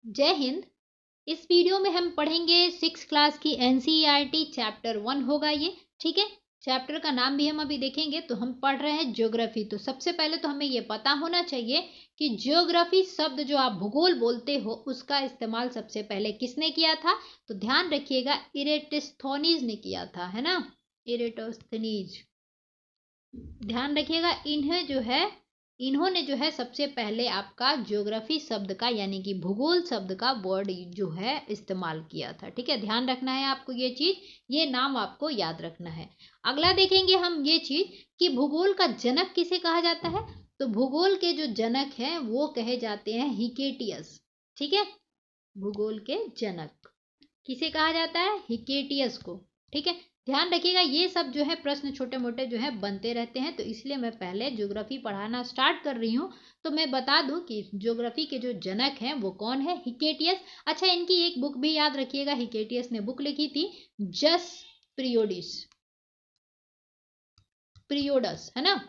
जय हिंद। इस वीडियो में हम पढ़ेंगे 6 क्लास की एनसीईआरटी चैप्टर 1 होगा ये। ठीक है, चैप्टर का नाम भी हम अभी देखेंगे। तो हम पढ़ रहे हैं ज्योग्राफी। तो सबसे पहले तो हमें ये पता होना चाहिए कि ज्योग्राफी शब्द जो आप भूगोल बोलते हो उसका इस्तेमाल सबसे पहले किसने किया था। तो ध्यान रखिएगा, इरेटोस्थनीज ने किया था, है ना, इरेटोस्थनीज। ध्यान रखिएगा, इन्होंने जो है सबसे पहले आपका ज्योग्राफी शब्द का यानी कि भूगोल शब्द का वर्ड जो है इस्तेमाल किया था। ठीक है, ध्यान रखना है आपको ये चीज, ये नाम आपको याद रखना है। अगला देखेंगे हम ये चीज कि भूगोल का जनक किसे कहा जाता है। तो भूगोल के जो जनक हैं वो कहे जाते हैं हिकेटियस। ठीक है, भूगोल के जनक किसे कहा जाता है, हिकेटियस को। ठीक है, ध्यान रखिएगा, ये सब जो है प्रश्न छोटे मोटे जो है बनते रहते हैं, तो इसलिए मैं पहले ज्योग्राफी पढ़ाना स्टार्ट कर रही हूँ। तो मैं बता दूं कि ज्योग्राफी के जो जनक हैं वो कौन है, हिकेटियस। अच्छा, इनकी एक बुक भी याद रखिएगा, हिकेटियस ने बुक लिखी थी जस प्रियोडिस, प्रियोडस, है ना,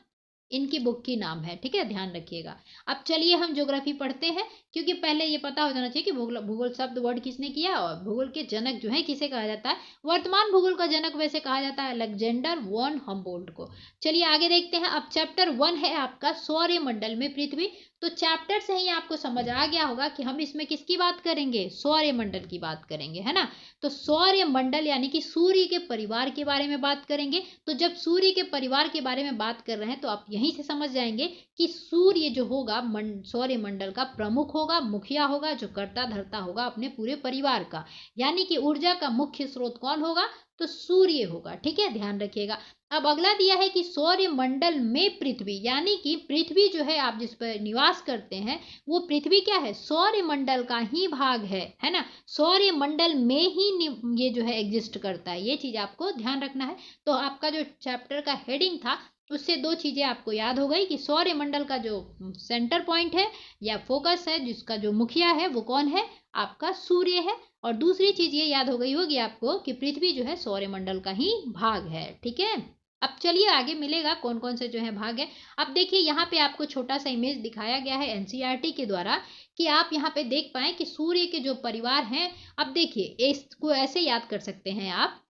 इनकी बुक की नाम है। ठीक है, ध्यान रखिएगा। अब चलिए हम ज्योग्राफी पढ़ते हैं, क्योंकि पहले ये पता हो जाना चाहिए कि भूगोल भूगोल शब्द वर्ड किसने किया और भूगोल के जनक जो है किसे कहा जाता है। वर्तमान भूगोल का जनक वैसे कहा जाता है अलेक्जेंडर वॉन हम्बोल्ट को। चलिए आगे देखते हैं। अब चैप्टर 1 है आपका सौर्य मंडल में पृथ्वी। तो चैप्टर से ही आपको समझ आ गया होगा कि हम इसमें किसकी बात करेंगे, सौर्य मंडल की बात करेंगे, है ना। तो सौर्य मंडल यानी कि सूर्य के परिवार के बारे में बात करेंगे। तो जब सूर्य के परिवार के बारे में बात कर रहे हैं तो आप यहीं से समझ जाएंगे कि सूर्य जो होगा सौर्य मंडल का प्रमुख होगा, मुखिया होगा, जो करता धरता होगा अपने पूरे परिवार का। यानी कि ऊर्जा का मुख्य स्रोत कौन होगा, तो सूर्य होगा। ठीक है, ध्यान रखिएगा। अब अगला दिया है कि सौर्य मंडल में पृथ्वी, यानी कि पृथ्वी जो है आप जिस पर निवास करते हैं वो पृथ्वी क्या है, सौर्य मंडल का ही भाग है ना। सौर्य मंडल में ही ये जो है एग्जिस्ट करता है, ये चीज आपको ध्यान रखना है। तो आपका जो चैप्टर का हेडिंग था उससे दो चीजें आपको याद हो गई कि सौर्य मंडल का जो सेंटर पॉइंट है या फोकस है, जिसका जो मुखिया है वो कौन है, आपका सूर्य है। और दूसरी चीज ये याद हो गई होगी आपको कि पृथ्वी जो है सौर्य मंडल का ही भाग है। ठीक है, अब चलिए आगे मिलेगा कौन कौन से जो है भाग है। अब देखिए यहाँ पे आपको छोटा सा इमेज दिखाया गया है एनसीईआरटी के द्वारा कि आप यहाँ पे देख पाए कि सूर्य के जो परिवार हैं। अब देखिए इसको ऐसे याद कर सकते हैं आप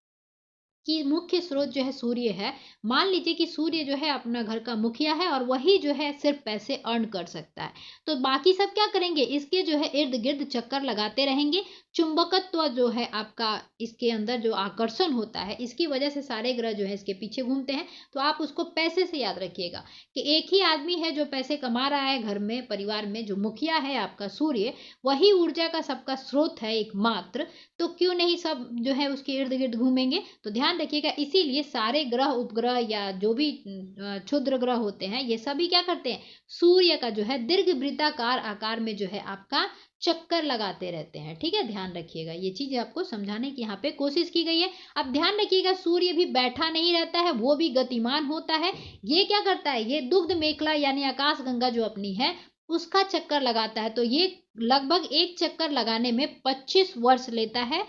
कि मुख्य स्रोत जो है सूर्य है। मान लीजिए कि सूर्य जो है अपना घर का मुखिया है और वही जो है सिर्फ पैसे अर्न कर सकता है। तो बाकी सब क्या करेंगे, इसके जो है इर्द गिर्द चक्कर लगाते रहेंगे। चुंबकत्व जो है आपका इसके अंदर जो आकर्षण होता है, इसकी वजह से सारे ग्रह जो है इसके पीछे घूमते हैं। तो आप उसको पैसे से याद रखिएगा कि एक ही आदमी है जो पैसे कमा रहा है घर में, परिवार में, जो मुखिया है आपका सूर्य, वही ऊर्जा का सबका स्रोत है एकमात्र। तो क्यों नहीं सब जो है उसके इर्द गिर्द घूमेंगे। तो ध्यान रखिएगा, इसीलिए सारे ग्रह उपग्रह या जो भी क्षुद्र ग्रह होते हैं ये सभी क्या करते हैं, सूर्य का जो है दीर्घ वृत्ताकार आकार में जो है आपका चक्कर लगाते रहते हैं। ठीक है, ध्यान रखिएगा, ये चीज आपको समझाने की यहाँ पे कोशिश की गई है। अब ध्यान रखिएगा, सूर्य भी बैठा नहीं रहता है, वो भी गतिमान होता है। ये क्या करता है, ये दुग्ध मेखला यानी आकाश गंगा जो अपनी है उसका चक्कर लगाता है। तो ये लगभग एक चक्कर लगाने में 25 वर्ष लेता है,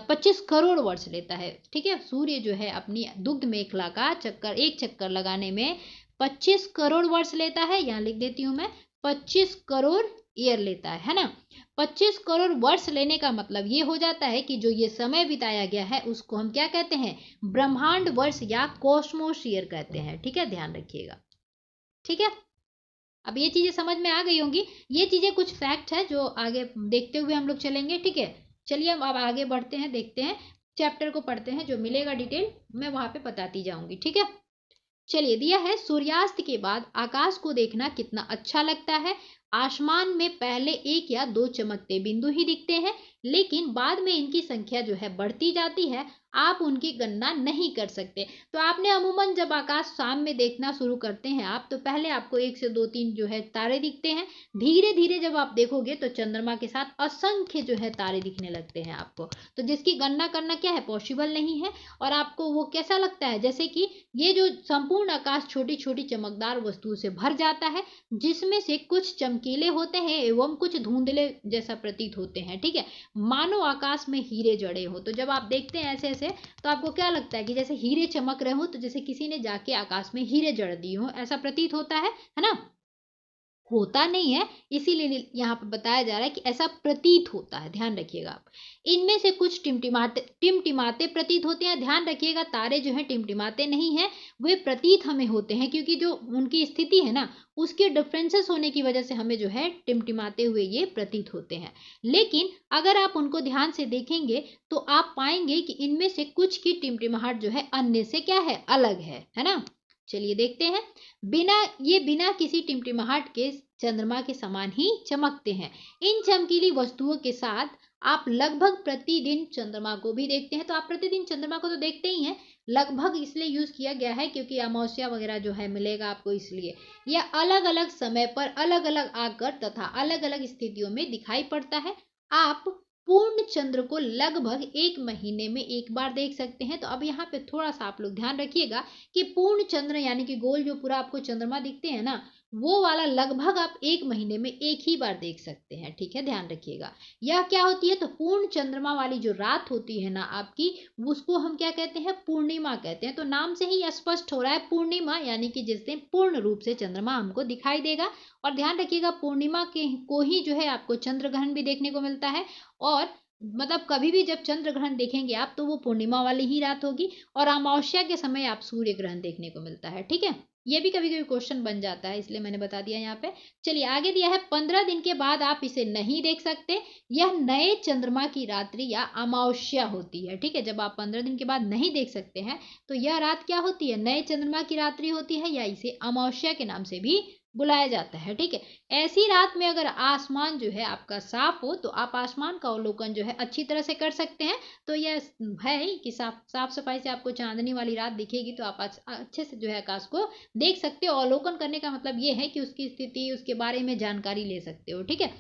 25 करोड़ वर्ष लेता है। ठीक है, सूर्य जो है अपनी दुग्ध मेखला का चक्कर, एक चक्कर लगाने में 25 करोड़ वर्ष लेता है। यहाँ लिख देती हूं मैं, 25 करोड़ ईयर लेता है ना। 25 करोड़ वर्ष लेने का मतलब ये हो जाता है कि जो ये समय बिताया गया है उसको हम क्या कहते हैं, ब्रह्मांड वर्ष या कॉस्मोस ईयर कहते हैं। ठीक है, ध्यान रखिएगा। ठीक है, अब ये चीजें समझ में आ गई होंगी। ये चीजें कुछ फैक्ट है जो आगे देखते हुए हम लोग चलेंगे। ठीक है, चलिए हम अब आगे बढ़ते हैं, देखते हैं चैप्टर को पढ़ते हैं, जो मिलेगा डिटेल मैं वहां पे बताती जाऊंगी। ठीक है, चलिए दिया है, सूर्यास्त के बाद आकाश को देखना कितना अच्छा लगता है। आसमान में पहले एक या दो चमकते बिंदु ही दिखते हैं, लेकिन बाद में इनकी संख्या जो है बढ़ती जाती है, आप उनकी गणना नहीं कर सकते। तो आपने अमूमन जब आकाश शाम में देखना शुरू करते हैं आप, तो पहले आपको एक से दो तीन जो है तारे दिखते हैं। धीरे धीरे जब आप देखोगे तो चंद्रमा के साथ असंख्य जो है तारे दिखने लगते हैं आपको। तो जिसकी गणना करना क्या है, पॉसिबल नहीं है। और आपको वो कैसा लगता है, जैसे कि ये जो संपूर्ण आकाश छोटी छोटी चमकदार वस्तुओं से भर जाता है, जिसमें से कुछ चमकीले होते हैं एवं कुछ धुंधले जैसा प्रतीत होते हैं। ठीक है, मानो आकाश में हीरे जड़े हो। तो जब आप देखते हैं ऐसे ऐसे, तो आपको क्या लगता है कि जैसे हीरे चमक रहे हो, तो जैसे किसी ने जाके आकाश में हीरे जड़ दिए हो, ऐसा प्रतीत होता है ना। होता नहीं है, इसीलिए यहाँ पर बताया जा रहा है कि ऐसा प्रतीत होता है, ध्यान रखिएगा आप। इनमें से कुछ टिमटिमाते प्रतीत होते हैं, ध्यान रखिएगा तारे जो हैं टिमटिमाते नहीं हैं, वे प्रतीत हमें होते हैं, क्योंकि जो उनकी स्थिति है ना उसके डिफरेंसेस होने की वजह से हमें जो है टिमटिमाते हुए ये प्रतीत होते हैं। लेकिन अगर आप उनको ध्यान से देखेंगे तो आप पाएंगे कि इनमें से कुछ की टिमटिमाहट जो है अन्य से क्या है, अलग है ना। चलिए देखते हैं। बिना किसी टिमटिमाहट के चंद्रमा के समान ही चमकते हैं। इन चमकीली वस्तुओं के साथ आप लगभग प्रतिदिन चंद्रमा को भी देखते हैं। तो आप प्रतिदिन चंद्रमा को तो देखते ही हैं, लगभग इसलिए यूज किया गया है क्योंकि अमावस्या वगैरह जो है मिलेगा आपको, इसलिए यह अलग अलग समय पर अलग अलग आकर तथा अलग अलग स्थितियों में दिखाई पड़ता है। आप पूर्ण चंद्र को लगभग 1 महीने में एक बार देख सकते हैं। तो अब यहाँ पे थोड़ा सा आप लोग ध्यान रखिएगा कि पूर्ण चंद्र यानी कि गोल जो पूरा आपको चंद्रमा दिखते हैं ना, वो वाला लगभग आप 1 महीने में एक ही बार देख सकते हैं, ठीक है, ध्यान रखिएगा। यह क्या होती है, तो पूर्ण चंद्रमा वाली जो रात होती है ना आपकी, उसको हम क्या कहते हैं, पूर्णिमा कहते हैं। तो नाम से ही स्पष्ट हो रहा है पूर्णिमा, यानी कि जिस दिन पूर्ण रूप से चंद्रमा हमको दिखाई देगा। और ध्यान रखिएगा पूर्णिमा के को ही जो है आपको चंद्र ग्रहण भी देखने को मिलता है। और मतलब कभी भी जब चंद्र ग्रहण देखेंगे आप तो वो पूर्णिमा वाली ही रात होगी, और अमावस्या के समय आप सूर्य ग्रहण देखने को मिलता है, ठीक है। ये भी कभी कभी क्वेश्चन बन जाता है, इसलिए मैंने बता दिया यहाँ पे। चलिए आगे दिया है 15 दिन के बाद आप इसे नहीं देख सकते। यह नए चंद्रमा की रात्रि या अमावस्या होती है, ठीक है। जब आप 15 दिन के बाद नहीं देख सकते हैं तो यह रात क्या होती है, नए चंद्रमा की रात्रि होती है, या इसे अमावस्या के नाम से भी बुलाया जाता है, ठीक है। ऐसी रात में अगर आसमान जो है आपका साफ हो तो आप आसमान का अवलोकन जो है अच्छी तरह से कर सकते हैं। तो यह है ही कि साफ सफाई से आपको चांदनी वाली रात दिखेगी तो आप अच्छे से जो है आकाश को देख सकते हो। अवलोकन करने का मतलब ये है कि उसकी स्थिति, उसके बारे में जानकारी ले सकते हो, ठीक है।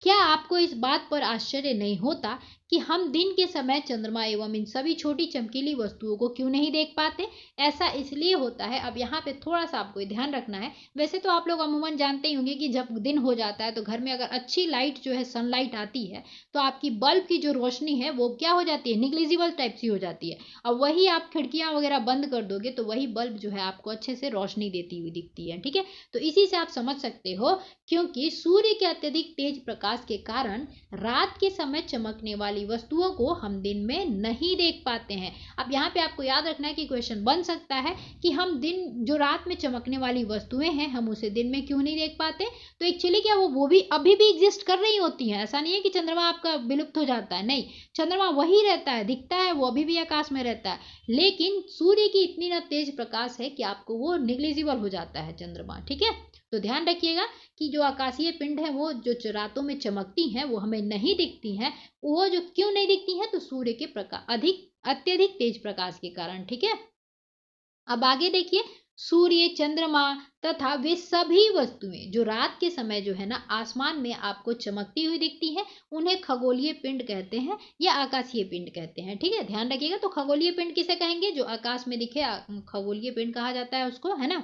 क्या आपको इस बात पर आश्चर्य नहीं होता कि हम दिन के समय चंद्रमा एवं इन सभी छोटी चमकीली वस्तुओं को क्यों नहीं देख पाते? ऐसा इसलिए होता है, अब यहाँ पे थोड़ा सा आपको ध्यान रखना है। वैसे तो आप लोग अमूमन जानते ही होंगे कि जब दिन हो जाता है तो घर में अगर अच्छी लाइट जो है सनलाइट आती है तो आपकी बल्ब की जो रोशनी है वो क्या हो जाती है, निग्लिजिबल टाइप सी हो जाती है। अब वही आप खिड़कियां वगैरह बंद कर दोगे तो वही बल्ब जो है आपको अच्छे से रोशनी देती हुई दिखती है, ठीक है। तो इसी से आप समझ सकते हो, क्योंकि सूर्य के अत्यधिक तेज प्रकाश के कारण रात के समय चमकने वाली वस्तुओं को हम दिन में नहीं देख पाते हैं। अब यहाँ पे आपको याद रखना है कि क्वेश्चन बन सकता है कि हम दिन जो रात में चमकने वाली वस्तुएं हैं हम उसे दिन में क्यों नहीं देख पाते। तो एक्चुअली क्या वो भी अभी भी एग्जिस्ट कर रही होती हैं। ऐसा नहीं है कि चंद्रमा आपका विलुप्त हो जाता है, नहीं, चंद्रमा वही रहता है, दिखता है, वो अभी भी आकाश में रहता है। लेकिन सूर्य की इतनी ना तेज प्रकाश है कि आपको वो निग्लिजिबल हो जाता है चंद्रमा, ठीक है। तो ध्यान रखिएगा कि जो आकाशीय पिंड है वो जो रातों में चमकती हैं वो हमें नहीं दिखती हैं। वो जो क्यों नहीं दिखती हैं, तो सूर्य के अत्यधिक तेज प्रकाश के कारण, ठीक है। अब आगे देखिए, सूर्य, चंद्रमा तथा वे सभी वस्तुएं जो रात के समय जो है ना आसमान में आपको चमकती हुई दिखती हैं उन्हें खगोलीय पिंड कहते हैं या आकाशीय पिंड कहते हैं, ठीक है। ध्यान रखिएगा। तो खगोलीय पिंड किसे कहेंगे, जो आकाश में दिखे खगोलीय पिंड कहा जाता है उसको, है ना।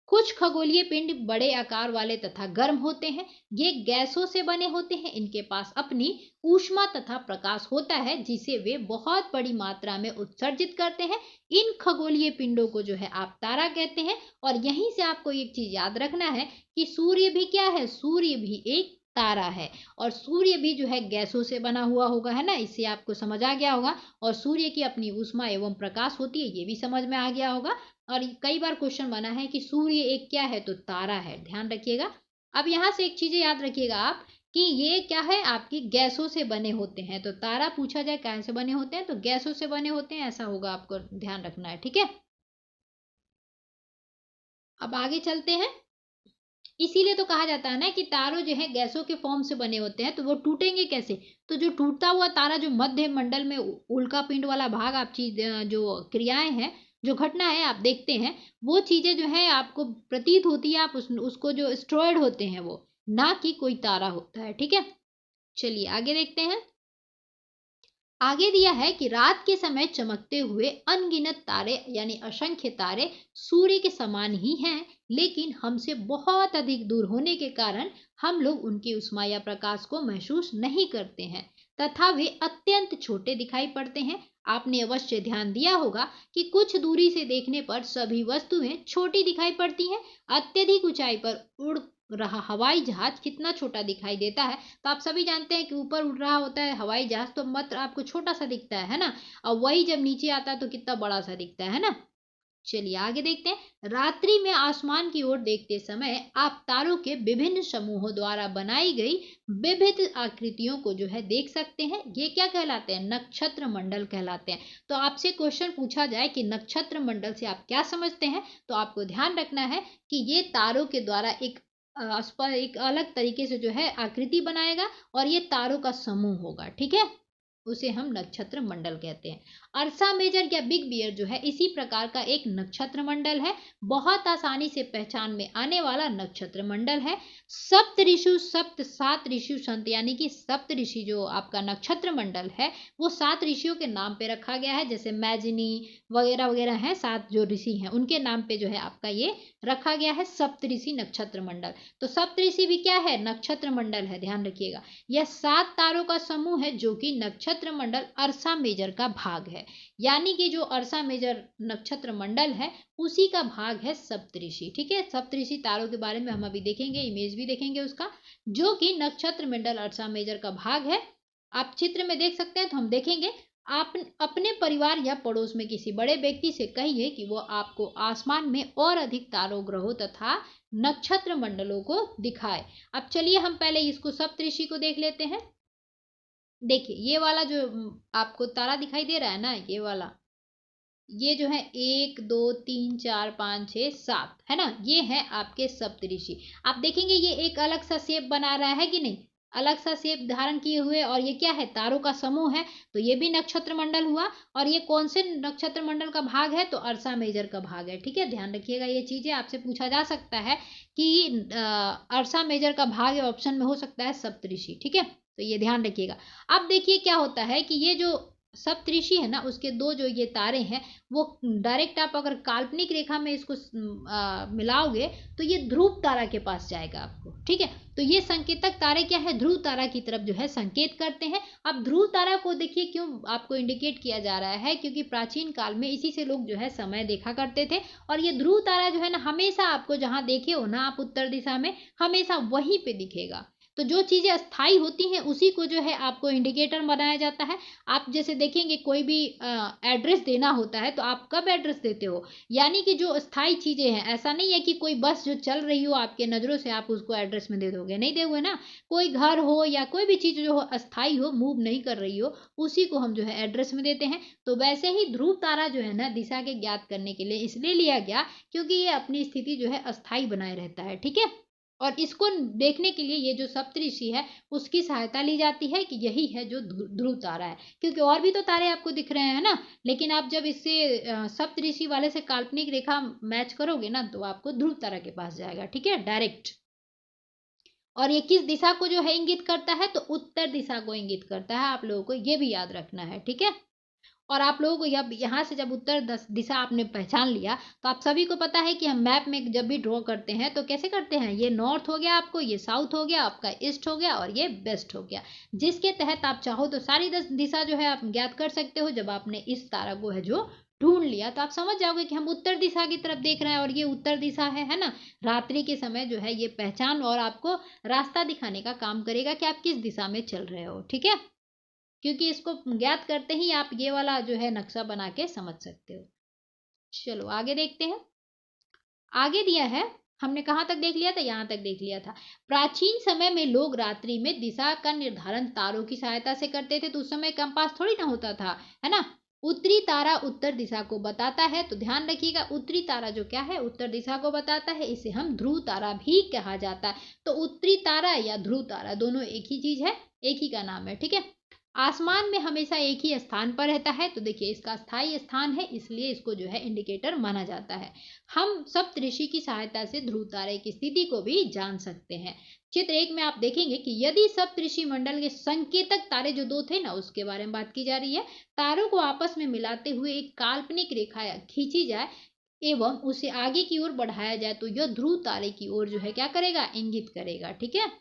कुछ खगोलीय पिंड बड़े आकार वाले तथा गर्म होते हैं। ये गैसों से बने होते हैं। इनके पास अपनी ऊष्मा तथा प्रकाश होता है जिसे वे बहुत बड़ी मात्रा में उत्सर्जित करते हैं। इन खगोलीय पिंडों को जो है आप तारा कहते हैं। और यहीं से आपको एक चीज याद रखना है कि सूर्य भी क्या है, सूर्य भी एक तारा है। और सूर्य भी जो है गैसों से बना हुआ होगा, है ना। इससे आपको समझ आ गया होगा। और सूर्य की अपनी ऊष्मा एवं प्रकाश होती है, ये भी समझ में आ गया होगा। और कई बार क्वेश्चन बना है कि सूर्य एक क्या है, तो तारा है, ध्यान रखिएगा। अब यहाँ से एक चीज याद रखिएगा आप कि ये क्या है, आपकी गैसों से बने होते हैं। तो तारा पूछा जाए कैसे बने होते हैं, तो गैसों से बने होते हैं, ऐसा होगा, आपको ध्यान रखना है, ठीक है। अब आगे चलते हैं। इसीलिए तो कहा जाता है ना कि तारों जो है गैसों के फॉर्म से बने होते हैं, तो वो टूटेंगे कैसे। तो जो टूटता हुआ तारा, जो मध्य मंडल में उल्का पिंड वाला भाग, आप चीज जो क्रियाएं हैं, जो घटना है आप देखते हैं, वो चीजें जो है आपको प्रतीत होती है, आप उसको जो एस्ट्रॉयड होते हैं वो, ना कि कोई तारा होता है, ठीक है। चलिए आगे देखते हैं। आगे दिया है कि रात के समय चमकते हुए अनगिनत तारे यानी असंख्य तारे सूर्य के समान ही हैं, लेकिन हमसे बहुत अधिक दूर होने के कारण हम लोग उनकी ऊष्मा या प्रकाश को महसूस नहीं करते हैं तथा वे अत्यंत छोटे दिखाई पड़ते हैं। आपने अवश्य ध्यान दिया होगा कि कुछ दूरी से देखने पर सभी वस्तुएं छोटी दिखाई पड़ती हैं। अत्यधिक ऊंचाई पर रहा हवाई जहाज कितना छोटा दिखाई देता है। तो आप सभी जानते हैं कि ऊपर उड़ रहा होता है हवाई जहाज तो मात्र आपको छोटा सा दिखता है ना, और वही जब नीचे आता है तो कितना बड़ा सा दिखता है ना। चलिए आगे देखते हैं। रात्रि में आसमान की ओर देखते समय आप तारों के विभिन्न समूहों द्वारा बनाई गई विविध आकृतियों को जो है देख सकते हैं। ये क्या कहलाते हैं? नक्षत्र मंडल कहलाते हैं। तो आपसे क्वेश्चन पूछा जाए कि नक्षत्र मंडल से आप क्या समझते हैं, तो आपको ध्यान रखना है कि ये तारों के द्वारा एक अलग तरीके से जो है आकृति बनाएगा और ये तारों का समूह होगा। ठीक है, उसे हम नक्षत्र मंडल कहते हैं। अर्सा मेजर या बिग बियर जो है इसी प्रकार का एक नक्षत्र मंडल है, बहुत आसानी से पहचान में आने वाला नक्षत्र मंडल है। सप्त ऋषि सप्त सात ऋषि संत यानी कि सप्त ऋषि जो आपका नक्षत्र मंडल है वो 7 ऋषियों के नाम पे रखा गया है, जैसे मैजिनी वगैरह वगैरह हैं, 7 जो ऋषि हैं उनके नाम पे जो है आपका ये रखा गया है सप्त ऋषि नक्षत्र मंडल। तो सप्त ऋषि भी क्या है? नक्षत्र मंडल है, ध्यान रखिएगा। यह 7 तारों का समूह है जो कि नक्षत्र मंडल अर्सा मेजर का भाग है, यानी कि जो अर्सा मेजर नक्षत्र मंडल है उसी का भाग है सप्तऋषि। ठीक है, सप्तऋषि तारों के बारे में हम अभी देखेंगे, इमेज भी देखेंगे उसका, जो कि नक्षत्र मंडल अर्सा मेजर का भाग है। आप चित्र में देख सकते हैं, तो हम देखेंगे। आप अपने परिवार या पड़ोस में किसी बड़े व्यक्ति से कहिए कि वो आपको आसमान में और अधिक तारों, ग्रहों तथा नक्षत्र मंडलों को दिखाए। अब चलिए हम पहले इसको सप्तऋषि को देख लेते हैं। देखिए ये वाला जो आपको तारा दिखाई दे रहा है ना, ये वाला, ये जो है 1 2 3 4 5 6 7 है ना, ये है आपके सप्तऋषि। आप देखेंगे ये एक अलग सा शेप बना रहा है कि नहीं, अलग सा शेप धारण किए हुए, और ये क्या है? तारों का समूह है। तो ये भी नक्षत्र मंडल हुआ, और ये कौन से नक्षत्र मंडल का भाग है? तो अर्सा मेजर का भाग है। ठीक है, ध्यान रखिएगा, ये चीजें आपसे पूछा जा सकता है कि अर्सा मेजर का भाग है, ऑप्शन में हो सकता है सप्तऋषि। ठीक है, तो ये ध्यान रखिएगा। अब देखिए क्या होता है कि ये जो सप्तऋषि है ना, उसके 2 जो ये तारे हैं वो डायरेक्ट आप अगर काल्पनिक रेखा में इसको मिलाओगे तो ये ध्रुव तारा के पास जाएगा आपको। ठीक है, तो ये संकेतक तारे क्या है? ध्रुव तारा की तरफ जो है संकेत करते हैं। अब ध्रुव तारा को देखिए क्यों आपको इंडिकेट किया जा रहा है, क्योंकि प्राचीन काल में इसी से लोग जो है समय देखा करते थे, और ये ध्रुव तारा जो है ना हमेशा आपको जहां देखे हो ना आप उत्तर दिशा में, हमेशा वहीं पे दिखेगा। तो जो चीजें अस्थाई होती हैं उसी को जो है आपको इंडिकेटर बनाया जाता है। आप जैसे देखेंगे कोई भी एड्रेस देना होता है तो आप कब एड्रेस देते हो? यानी कि जो अस्थाई चीजें हैं, ऐसा नहीं है कि कोई बस जो चल रही हो आपके नजरों से आप उसको एड्रेस में दे दोगे, नहीं दोगे ना। कोई घर हो या कोई भी चीज जो अस्थाई हो, मूव नहीं कर रही हो, उसी को हम जो है एड्रेस में देते हैं। तो वैसे ही ध्रुव तारा जो है ना दिशा के ज्ञात करने के लिए इसलिए लिया गया क्योंकि ये अपनी स्थिति जो है अस्थाई बनाए रहता है। ठीक है, और इसको देखने के लिए ये जो सप्तऋषि है उसकी सहायता ली जाती है कि यही है जो ध्रुव तारा है, क्योंकि और भी तो तारे आपको दिख रहे हैं ना, लेकिन आप जब इससे सप्तऋषि वाले से काल्पनिक रेखा मैच करोगे ना तो आपको ध्रुव तारा के पास जाएगा। ठीक है, डायरेक्ट। और ये किस दिशा को जो है इंगित करता है? तो उत्तर दिशा को इंगित करता है। आप लोगों को ये भी याद रखना है। ठीक है, और आप लोगों को यहाँ से जब उत्तर दिशा आपने पहचान लिया तो आप सभी को पता है कि हम मैप में जब भी ड्रॉ करते हैं तो कैसे करते हैं? ये नॉर्थ हो गया, आपको ये साउथ हो गया, आपका ईस्ट हो गया, और ये वेस्ट हो गया, जिसके तहत आप चाहो तो सारी दिशा जो है आप ज्ञात कर सकते हो। जब आपने इस तारा को है जो ढूंढ लिया तो आप समझ जाओगे कि हम उत्तर दिशा की तरफ देख रहे हैं और ये उत्तर दिशा है ना। रात्रि के समय जो है ये पहचान और आपको रास्ता दिखाने का काम करेगा कि आप किस दिशा में चल रहे हो। ठीक है, क्योंकि इसको ज्ञात करते ही आप ये वाला जो है नक्शा बना के समझ सकते हो। चलो आगे देखते हैं। आगे दिया है, हमने कहाँ तक देख लिया था? यहाँ तक देख लिया था। प्राचीन समय में लोग रात्रि में दिशा का निर्धारण तारों की सहायता से करते थे। तो उस समय कंपास थोड़ी ना होता था, है ना। उत्तरी तारा उत्तर दिशा को बताता है, तो ध्यान रखिएगा उत्तरी तारा जो क्या है उत्तर दिशा को बताता है, इसे हम ध्रुव तारा भी कहा जाता है। तो उत्तरी तारा या ध्रुव तारा दोनों एक ही चीज है, एक ही का नाम है। ठीक है, आसमान में हमेशा एक ही स्थान पर रहता है, तो देखिए इसका स्थायी स्थान है, इसलिए इसको जो है इंडिकेटर माना जाता है। हम सप्तऋषि की सहायता से ध्रुव तारे की स्थिति को भी जान सकते हैं। चित्र 1 में आप देखेंगे कि यदि सप्तऋषि मंडल के संकेतक तारे जो 2 थे ना उसके बारे में बात की जा रही है, तारों को आपस में मिलाते हुए एक काल्पनिक रेखा खींची जाए एवं उसे आगे की ओर बढ़ाया जाए तो यह ध्रुव तारे की ओर जो है क्या करेगा? इंगित करेगा। ठीक है,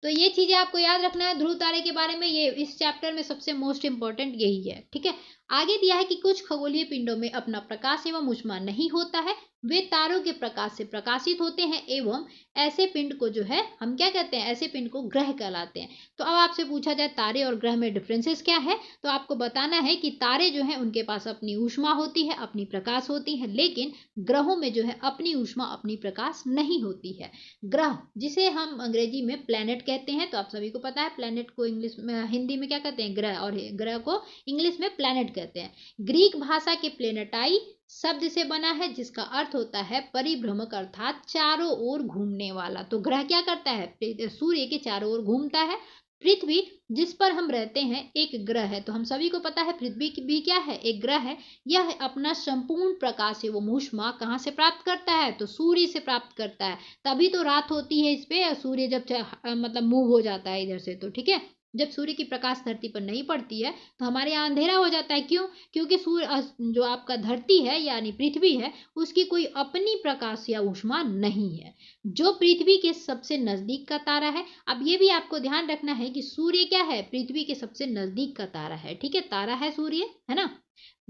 तो ये चीजें आपको याद रखना है ध्रुव तारे के बारे में, ये इस चैप्टर में सबसे मोस्ट इंपॉर्टेंट यही है। ठीक है, आगे दिया है कि कुछ खगोलीय पिंडों में अपना प्रकाश एवं ऊष्मा नहीं होता है, वे तारों के प्रकाश से प्रकाशित होते हैं एवं ऐसे पिंड को जो है हम क्या कहते हैं, ऐसे पिंड को ग्रह कहलाते हैं। तो अब आपसे पूछा जाए तारे और ग्रह में डिफरेंसेस क्या है, तो आपको बताना है कि तारे जो है उनके पास अपनी ऊष्मा होती है, अपनी प्रकाश होती है, लेकिन ग्रहों में जो है अपनी ऊष्मा अपनी प्रकाश नहीं होती है। ग्रह जिसे हम अंग्रेजी में प्लैनेट कहते हैं, तो आप सभी को पता है प्लैनेट को इंग्लिश में, हिंदी में क्या कहते हैं, ग्रह, और ग्रह को इंग्लिश में प्लैनेट कहते हैं। ग्रीक भाषा के प्लेनेटाई शब्द से बना है जिसका अर्थ होता है परिभ्रमक अर्थात चारों ओर घूमने वाला। तो ग्रह क्या करता है, सूर्य के चारों ओर घूमता है। पृथ्वी जिस पर हम रहते हैं एक ग्रह है, तो हम सभी को पता है पृथ्वी भी क्या है, एक ग्रह है। यह अपना संपूर्ण प्रकाश एवं ऊष्मा कहाँ से प्राप्त करता है, तो सूर्य से प्राप्त करता है। तभी तो रात होती है इस पे, सूर्य जब मतलब मूव हो जाता है इधर से, तो ठीक है, जब सूर्य की प्रकाश धरती पर नहीं पड़ती है तो हमारे यहाँ अंधेरा हो जाता है। क्यों, क्योंकि सूर्य जो आपका धरती है यानी पृथ्वी है उसकी कोई अपनी प्रकाश या ऊष्मा नहीं है, जो पृथ्वी के सबसे नजदीक का तारा है। अब ये भी आपको ध्यान रखना है कि सूर्य क्या है, पृथ्वी के सबसे नजदीक का तारा है, ठीक है, तारा है सूर्य, है ना।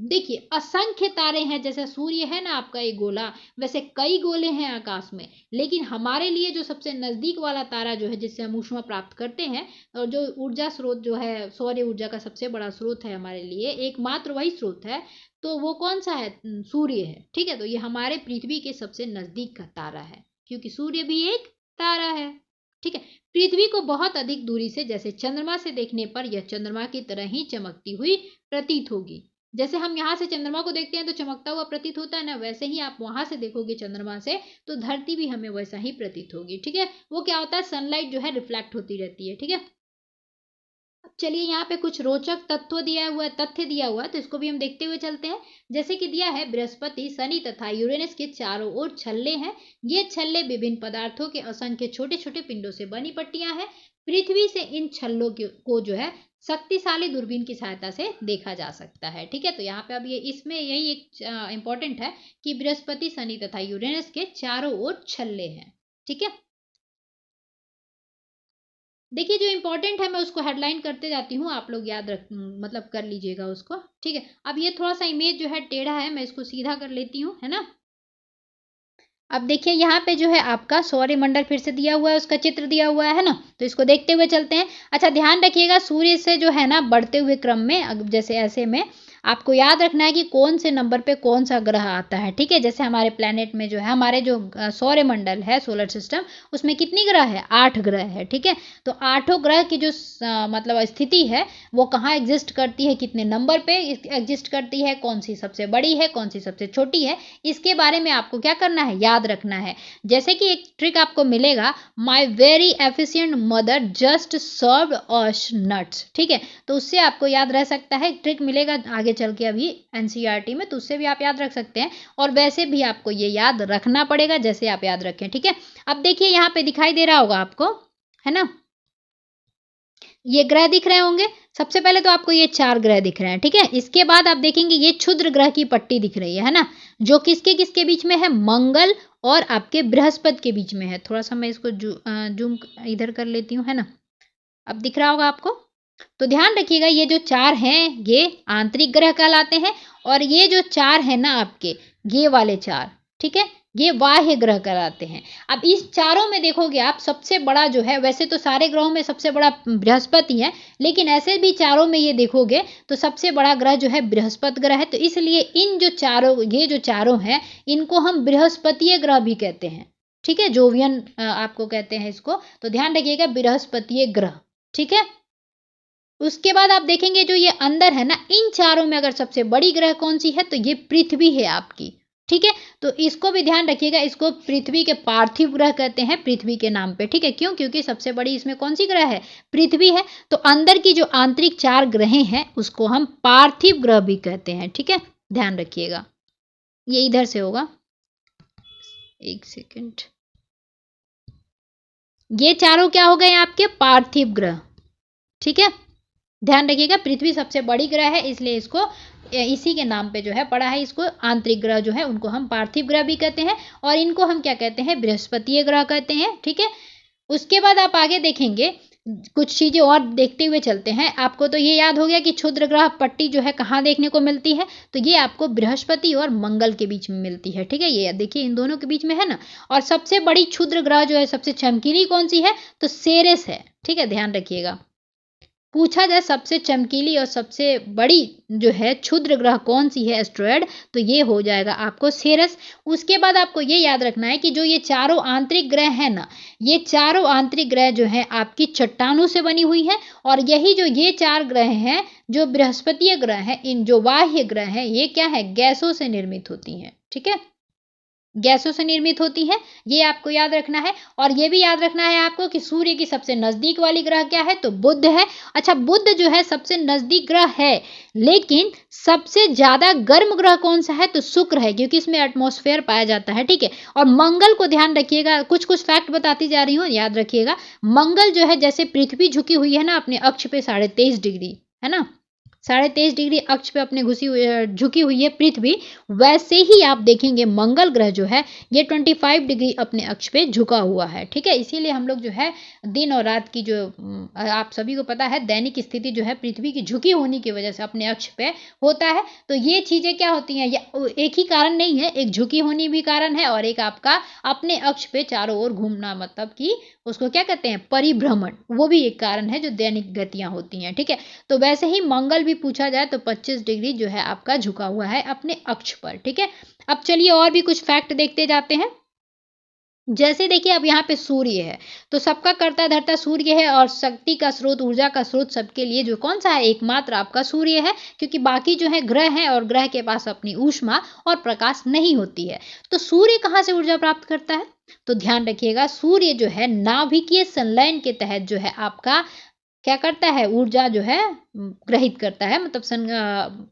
देखिए असंख्य तारे हैं, जैसे सूर्य है ना आपका एक गोला, वैसे कई गोले हैं आकाश में, लेकिन हमारे लिए जो सबसे नजदीक वाला तारा जो है जिससे हम ऊष्मा प्राप्त करते हैं, और जो ऊर्जा स्रोत जो है सौर ऊर्जा का सबसे बड़ा स्रोत है हमारे लिए, एकमात्र वही स्रोत है, तो वो कौन सा है, सूर्य है, ठीक है। तो ये हमारे पृथ्वी के सबसे नजदीक का तारा है, क्योंकि सूर्य भी एक तारा है, ठीक है। पृथ्वी को बहुत अधिक दूरी से जैसे चंद्रमा से देखने पर यह चंद्रमा की तरह ही चमकती हुई प्रतीत होगी। जैसे हम यहाँ से चंद्रमा को देखते हैं तो चमकता हुआ प्रतीत होता है ना, वैसे ही आप वहां से देखोगे चंद्रमा से तो धरती भी हमें वैसा ही प्रतीत होगी, ठीक है। वो क्या होता है, सनलाइट जो है रिफ्लेक्ट होती रहती है, ठीक है। अब चलिए यहाँ पे कुछ रोचक तथ्य दिया हुआ है, तो इसको भी हम देखते हुए चलते हैं। जैसे कि दिया है बृहस्पति, शनि तथा यूरेनस के चारों ओर छल्ले हैं। ये छल्ले विभिन्न पदार्थों के असंख्य छोटे छोटे पिंडों से बनी पट्टियां हैं। पृथ्वी से इन छल्लों को जो है शक्तिशाली दूरबीन की सहायता से देखा जा सकता है, ठीक है। तो यहाँ पे अब ये इसमें यही एक इंपॉर्टेंट है कि बृहस्पति, शनि तथा यूरेनस के चारों ओर छल्ले हैं, ठीक है। देखिए जो इंपॉर्टेंट है मैं उसको हेडलाइन करते जाती हूँ, आप लोग याद रख मतलब कर लीजिएगा उसको, ठीक है। अब ये थोड़ा सा इमेज जो है टेढ़ा है, मैं इसको सीधा कर लेती हूँ, है ना। अब देखिए यहाँ पे जो है आपका सौरमंडल फिर से दिया हुआ है, उसका चित्र दिया हुआ है ना, तो इसको देखते हुए चलते हैं। अच्छा ध्यान रखिएगा सूर्य से जो है ना बढ़ते हुए क्रम में, जैसे ऐसे में आपको याद रखना है कि कौन से नंबर पे कौन सा ग्रह आता है, ठीक है। जैसे हमारे प्लेनेट में जो है, हमारे जो सौरमंडल है सोलर सिस्टम, उसमें कितनी ग्रह है, 8 ग्रह है, ठीक है। तो 8 ग्रह की जो मतलब स्थिति है वो कहाँ एग्जिस्ट करती है, कितने नंबर पे एग्जिस्ट करती है, कौन सी सबसे बड़ी है, कौन सी सबसे छोटी है, इसके बारे में आपको क्या करना है, याद रखना है। जैसे कि एक ट्रिक आपको मिलेगा, my very efficient mother just serve us nuts, ठीक है। तो उससे आपको याद रह सकता है, ट्रिक मिलेगा आगे चल के अभी एनसीईआरटी में, तो उससे भी आप याद रख सकते हैं, और वैसे भी आपको ये याद रखना पड़ेगा जैसे आप याद रखें, ठीक है। अब देखिए यहाँ पे दिखाई दे रहा होगा आपको, है ना, ये ग्रह दिख रहे होंगे। सबसे पहले तो आपको ये 4 ग्रह दिख रहे हैं, ठीक है। इसके बाद आप देखेंगे ये क्षुद्र ग्रह की पट्टी दिख रही है ना, जो किसके किसके बीच में है, मंगल और आपके बृहस्पति के बीच में है। थोड़ा सा मैं इसको जूम इधर कर लेती हूँ, है ना, अब दिख रहा होगा आपको। तो ध्यान रखिएगा ये जो 4 हैं ये आंतरिक ग्रह कहलाते हैं, और ये जो 4 है ना आपके, ये वाले 4, ठीक है, ये बाह्य ग्रह कहलाते हैं। अब इस चारों में देखोगे आप, सबसे बड़ा जो है, वैसे तो सारे ग्रहों में सबसे बड़ा बृहस्पति है, लेकिन ऐसे भी चारों में ये देखोगे तो सबसे बड़ा ग्रह जो है बृहस्पति ग्रह है। तो इसलिए इन जो चारों, ये जो चारों हैं, इनको हम बृहस्पतीय ग्रह भी कहते हैं, ठीक है, जोवियन आपको कहते हैं इसको। तो ध्यान रखिएगा बृहस्पतीय ग्रह, ठीक है। उसके बाद आप देखेंगे जो ये अंदर है ना, इन चारों में अगर सबसे बड़ी ग्रह कौन सी है, तो ये पृथ्वी है आपकी, ठीक है। तो इसको भी ध्यान रखिएगा, इसको पृथ्वी के पार्थिव ग्रह कहते हैं, पृथ्वी के नाम पे, ठीक है। क्यों, क्योंकि सबसे बड़ी इसमें कौन सी ग्रह है, पृथ्वी है। तो अंदर की जो आंतरिक 4 ग्रह हैं उसको हम पार्थिव ग्रह भी कहते हैं, ठीक है, ध्यान रखिएगा। ये इधर से होगा, एक सेकेंड, ये चारों क्या हो गए आपके पार्थिव ग्रह, ठीक है। ध्यान रखिएगा पृथ्वी सबसे बड़ी ग्रह है, इसलिए इसको इसी के नाम पे जो है पड़ा है, इसको आंतरिक ग्रह जो है उनको हम पार्थिव ग्रह भी कहते हैं, और इनको हम क्या कहते हैं, बृहस्पतीय ग्रह कहते हैं, ठीक है। उसके बाद आप आगे देखेंगे कुछ चीजें और देखते हुए चलते हैं। आपको तो ये याद हो गया कि क्षुद्र ग्रह पट्टी जो है कहाँ देखने को मिलती है, तो ये आपको बृहस्पति और मंगल के बीच में मिलती है, ठीक है। ये देखिए इन दोनों के बीच में है ना। और सबसे बड़ी क्षुद्र ग्रह जो है, सबसे चमकीली कौन सी है, तो सेरेस है, ठीक है, ध्यान रखिएगा। पूछा जाए सबसे चमकीली और सबसे बड़ी जो है क्षुद्र ग्रह कौन सी है एस्ट्रॉयड, तो ये हो जाएगा आपको सेरस। उसके बाद आपको ये याद रखना है कि जो ये चारों आंतरिक ग्रह है ना, ये चारों आंतरिक ग्रह जो है आपकी चट्टानों से बनी हुई है। और यही जो ये चार ग्रह हैं, जो बृहस्पतिय ग्रह हैं, इन जो बाह्य ग्रह हैं, ये क्या है, गैसों से निर्मित होती हैं, ठीक है, गैसों से निर्मित होती है, ये आपको याद रखना है। और ये भी याद रखना है आपको कि सूर्य की सबसे नजदीक वाली ग्रह क्या है, तो बुध है। अच्छा, बुध जो है सबसे नजदीक ग्रह है, लेकिन सबसे ज्यादा गर्म ग्रह कौन सा है, तो शुक्र है, क्योंकि इसमें एटमॉस्फेयर पाया जाता है, ठीक है। और मंगल को ध्यान रखिएगा, कुछ कुछ फैक्ट बताती जा रही हूँ, याद रखिएगा। मंगल जो है जैसे पृथ्वी झुकी हुई है ना अपने अक्ष पे 23.5 डिग्री, है ना, 23.5 डिग्री अक्ष पे अपने झुकी हुई है पृथ्वी, वैसे ही आप देखेंगे मंगल ग्रह जो है ये 25 डिग्री अपने अक्ष पे झुका हुआ है, ठीक है। इसीलिए हम लोग जो है दिन और रात की जो आप सभी को पता है दैनिक स्थिति जो है पृथ्वी की झुकी होने की वजह से अपने अक्ष पे होता है। तो ये चीजें क्या होती हैं, एक ही कारण नहीं है, एक झुकी होनी भी कारण है और एक आपका अपने अक्ष पे चारों ओर घूमना, मतलब कि उसको क्या कहते हैं, परिभ्रमण, वो भी एक कारण है जो दैनिक गतियां होती हैं, ठीक है। तो वैसे ही मंगल भी पूछा जाए तो 25 डिग्री जो है आपका झुका हुआ है अपने अक्ष पर, ठीक है। अब चलिए और भी कुछ फैक्ट देखते जाते हैं। जैसे देखिए अब यहाँ पे सूर्य है, तो सबका करता धरता सूर्य है और शक्ति का स्रोत, ऊर्जा का स्रोत सबके लिए जो कौन सा है, एकमात्र आपका सूर्य है, क्योंकि बाकी जो है ग्रह हैं और ग्रह के पास अपनी ऊष्मा और प्रकाश नहीं होती है। तो सूर्य कहाँ से ऊर्जा प्राप्त करता है, तो ध्यान रखिएगा, सूर्य जो है नाभिकीय संलयन के तहत जो है आपका क्या करता है, ऊर्जा जो है ग्रहित करता है, मतलब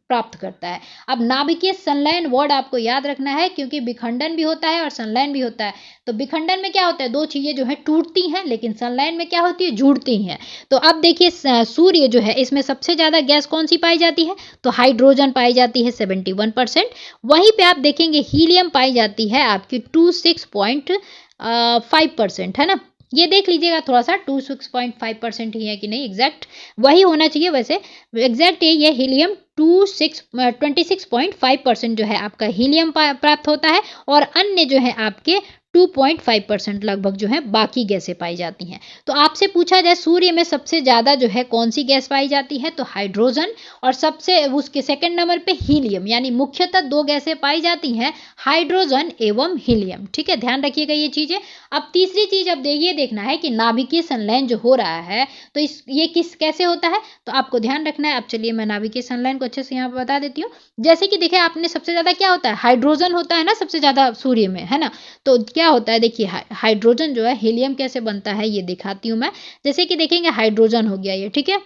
प्राप्त करता है। अब नाभिकीय संलयन वर्ड आपको याद रखना है, क्योंकि विखंडन भी होता है और संलयन भी होता है। तो विखंडन में क्या होता है, दो चीजें जो है टूटती हैं, लेकिन संलयन में क्या होती है, जुड़ती हैं। तो अब देखिए सूर्य जो है इसमें सबसे ज्यादा गैस कौन सी पाई जाती है, तो हाइड्रोजन पाई जाती है 71%। वहीं पे आप देखेंगे हीलियम पाई जाती है आपकी 26.5%, है ना। ये देख लीजिएगा थोड़ा सा 26.5% ही है कि नहीं, एग्जैक्ट वही होना चाहिए, वैसे एग्जैक्ट ये हीलियम 26.5% जो है आपका हीलियम प्राप्त होता है। और अन्य जो है आपके 2.5% लगभग जो है बाकी गैसें पाई जाती हैं। तो आपसे पूछा जाए सूर्य में सबसे ज़्यादा जो है कौन सी गैस पाई जाती है, तो हाइड्रोजन, और सबसे उसके सेकंड नंबर पे हीलियम, यानी मुख्यतः दो गैसें पाई जाती हैं, हाइड्रोजन एवं हीलियम, ठीक है, ध्यान रखिएगा ये चीज़ें। अब तीसरी चीज अब ये देखना है कि नाभिकीय संलयन जो हो रहा है, तो ये कैसे होता है, तो आपको ध्यान रखना है। अब चलिए मैं नाभिकीय संलयन को अच्छे से यहाँ पर बता देती हूँ। जैसे कि देखिए आपने सबसे ज्यादा क्या होता है, हाइड्रोजन होता है ना सबसे ज्यादा सूर्य में, है ना। तो क्या होता है, देखिए हाइड्रोजन जो है, हीलियम कैसे बनता है ये दिखाती हूँ मैं। जैसे कि देखेंगे हाइड्रोजन हो गया ये, ठीक है,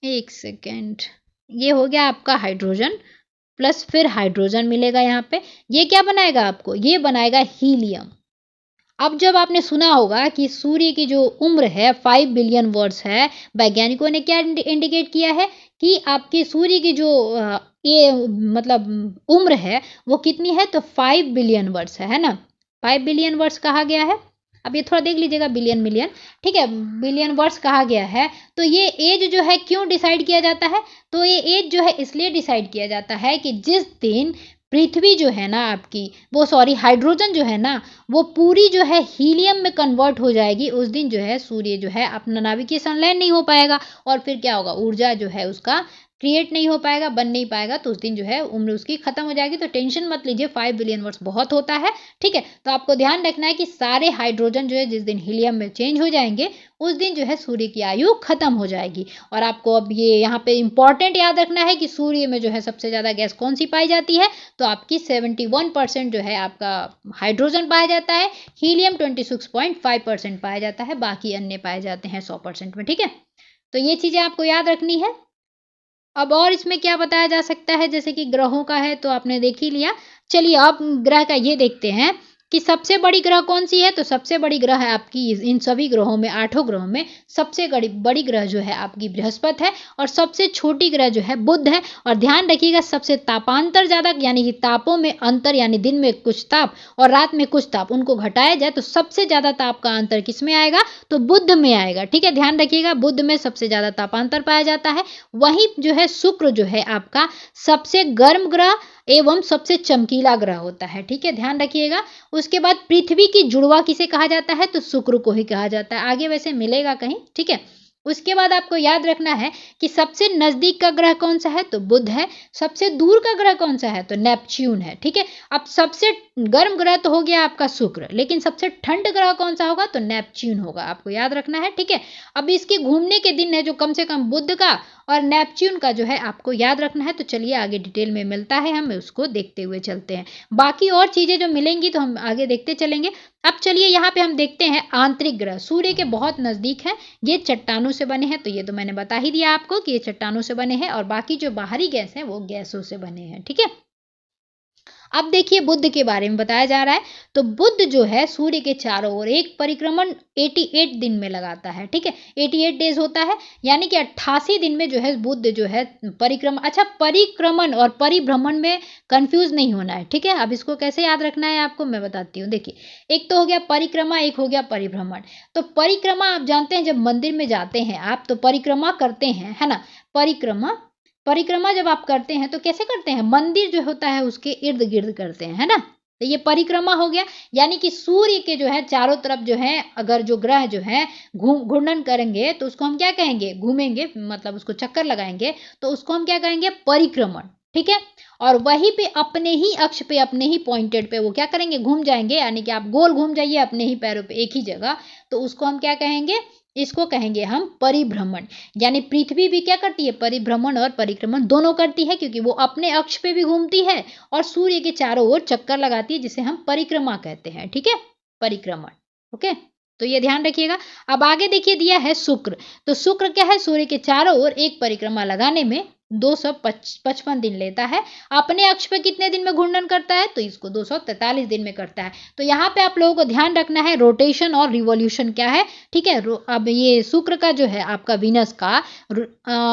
एक सेकेंड, ये हो गया आपका हाइड्रोजन, प्लस फिर हाइड्रोजन मिलेगा यहाँ पे, ये क्या बनाएगा आपको, ये बनाएगा हीलियम। अब जब आपने सुना होगा कि सूर्य की जो उम्र है 5 बिलियन वर्ष है, वैज्ञानिकों ने क्या इंडिकेट किया है कि आपके सूर्य की जो ये मतलब उम्र है वो कितनी है, तो 5 बिलियन वर्ष है ना, 5 बिलियन वर्ष कहा गया है। अब ये थोड़ा देख लीजिएगा, बिलियन मिलियन, ठीक है, बिलियन वर्ष कहा गया है। तो ये एज जो है क्यों डिसाइड किया जाता है, तो ये एज जो है इसलिए डिसाइड किया जाता है कि जिस दिन पृथ्वी जो है ना आपकी, वो सॉरी हाइड्रोजन जो है ना, वो पूरी जो है हीलियम में कन्वर्ट हो जाएगी, उस दिन जो है सूर्य जो है अपना नाभिकीय संलयन नहीं हो पाएगा, और फिर क्या होगा, ऊर्जा जो है उसका क्रिएट नहीं हो पाएगा, बन नहीं पाएगा, तो उस दिन जो है उम्र उसकी खत्म हो जाएगी। तो टेंशन मत लीजिए, 5 बिलियन वर्ष बहुत होता है, ठीक है। तो आपको ध्यान रखना है कि सारे हाइड्रोजन जो है जिस दिन हीलियम में चेंज हो जाएंगे, उस दिन जो है सूर्य की आयु खत्म हो जाएगी। और आपको अब ये यहाँ पे इंपॉर्टेंट याद रखना है कि सूर्य में जो है सबसे ज़्यादा गैस कौन सी पाई जाती है, तो आपकी 71% जो है आपका हाइड्रोजन पाया जाता है, हीलियम 26.5% पाया जाता है, बाकी अन्य पाए जाते हैं 100% में, ठीक है। तो ये चीज़ें आपको याद रखनी है। अब और इसमें क्या बताया जा सकता है, जैसे कि ग्रहों का है तो आपने देख ही लिया। चलिए अब ग्रह का ये देखते हैं कि सबसे बड़ी ग्रह कौन सी है, तो सबसे बड़ी ग्रह है आपकी इन सभी ग्रहों में, 8 ग्रहों में सबसे बड़ी ग्रह जो है आपकी बृहस्पति है, और सबसे छोटी ग्रह जो है बुध है। और ध्यान रखिएगा सबसे तापांतर ज्यादा, यानी कि तापों में अंतर, यानी दिन में कुछ ताप और रात में कुछ ताप, उनको घटाया जाए तो सबसे ज्यादा ताप का अंतर किस में आएगा, तो बुध में आएगा। ठीक है, ध्यान रखिएगा बुध में सबसे ज्यादा तापांतर पाया जाता है। वहीं जो है शुक्र जो है आपका सबसे गर्म ग्रह एवं सबसे चमकीला ग्रह होता है। ठीक है, ध्यान रखिएगा। उसके बाद पृथ्वी की जुड़वा किसे कहा जाता है, तो शुक्र को ही कहा जाता है। आगे वैसे मिलेगा कहीं। ठीक है, उसके बाद आपको याद रखना है कि सबसे नजदीक का ग्रह कौन सा है, तो बुध है। सबसे दूर का ग्रह कौन सा है, तो नेपच्यून है। ठीक है, अब सबसे गर्म ग्रह तो हो गया आपका शुक्र, लेकिन सबसे ठंड ग्रह कौन सा होगा, तो नेपच्यून होगा, आपको याद रखना है। ठीक है, अब इसके घूमने के दिन है जो कम से कम बुध का और नेपच्यून का जो है आपको याद रखना है। तो चलिए आगे डिटेल में मिलता है, हम उसको देखते हुए चलते हैं। बाकी और चीजें जो मिलेंगी तो हम आगे देखते चलेंगे। अब चलिए यहाँ पे हम देखते हैं आंतरिक ग्रह, सूर्य के बहुत नजदीक है, ये चट्टानों से बने हैं। तो ये तो मैंने बता ही दिया आपको कि ये चट्टानों से बने हैं, और बाकी जो बाहरी गैस हैं वो गैसों से बने हैं। ठीक है, अब देखिए बुध के बारे में बताया जा रहा है। तो बुध जो है सूर्य के चारों ओर एक परिक्रमण 88 दिन में लगाता है। ठीक है, 88 डेज होता है, यानी कि 88 दिन में जो है बुध जो है परिक्रमण, अच्छा परिक्रमण और परिभ्रमण में कंफ्यूज नहीं होना है। ठीक है, अब इसको कैसे याद रखना है आपको मैं बताती हूँ। देखिए एक तो हो गया परिक्रमा, एक हो गया परिभ्रमण। तो परिक्रमा आप जानते हैं, जब मंदिर में जाते हैं आप तो परिक्रमा करते हैं, है ना। परिक्रमा परिक्रमा जब आप करते हैं तो कैसे करते हैं, मंदिर जो होता है उसके इर्द गिर्द करते हैं, है ना। तो ये परिक्रमा हो गया, यानी कि सूर्य के जो है चारों तरफ जो है अगर जो ग्रह जो है घूर्णन करेंगे तो उसको हम क्या कहेंगे, घूमेंगे, मतलब उसको चक्कर लगाएंगे तो उसको हम क्या कहेंगे, परिक्रमण। ठीक है, और वहीं पे अपने ही अक्ष पे, अपने ही पॉइंटेड पे वो क्या करेंगे, घूम जाएंगे, यानी कि आप गोल घूम जाइए अपने ही पैरों पे एक ही जगह, तो उसको हम क्या कहेंगे, इसको कहेंगे हम परिभ्रमण। यानी पृथ्वी भी क्या करती है, परिभ्रमण और परिक्रमण दोनों करती है, क्योंकि वो अपने अक्ष पे भी घूमती है और सूर्य के चारों ओर चक्कर लगाती है, जिसे हम परिक्रमा कहते हैं। ठीक है, परिक्रमण। ओके, तो ये ध्यान रखिएगा। अब आगे देखिए दिया है शुक्र। तो शुक्र क्या है, सूर्य के चारों ओर एक परिक्रमा लगाने में 255 दिन लेता है। अपने अक्ष पे कितने दिन में घूर्णन करता है, तो इसको 243 दिन में करता है। तो यहाँ पे आप लोगों को ध्यान रखना है रोटेशन और रिवॉल्यूशन क्या है। ठीक है, अब ये शुक्र का जो है आपका वीनस का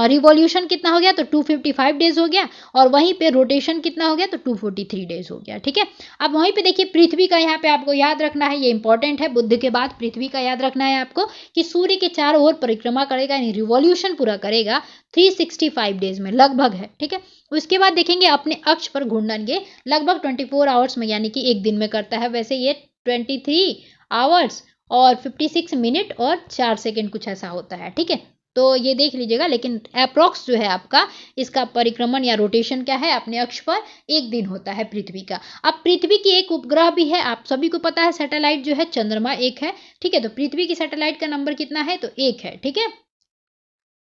रिवॉल्यूशन कितना हो गया, तो 255 डेज हो गया, और वहीं पे रोटेशन कितना हो गया, तो 243 डेज हो गया। ठीक है, अब वहीं पे देखिए पृथ्वी का यहाँ पे आपको याद रखना है, ये इंपॉर्टेंट है, बुध के बाद पृथ्वी का याद रखना है आपको, कि सूर्य के चारों ओर परिक्रमा करेगा, यानी रिवॉल्यूशन पूरा करेगा 365 डेज में लगभग है। ठीक है, उसके बाद देखेंगे अपने अक्ष पर घूर्णन ये लगभग 24 आवर्स में, यानी कि एक दिन में करता है। वैसे ये 23 आवर्स और 56 मिनट और 4 सेकेंड कुछ ऐसा होता है। ठीक है, तो ये देख लीजिएगा, लेकिन अप्रोक्स जो है आपका इसका परिक्रमण या रोटेशन क्या है, अपने अक्ष पर एक दिन होता है पृथ्वी का। अब पृथ्वी की एक उपग्रह भी है, आप सभी को पता है, सैटेलाइट जो है चंद्रमा एक है। ठीक है, तो पृथ्वी की सैटेलाइट का नंबर कितना है, तो एक है। ठीक है,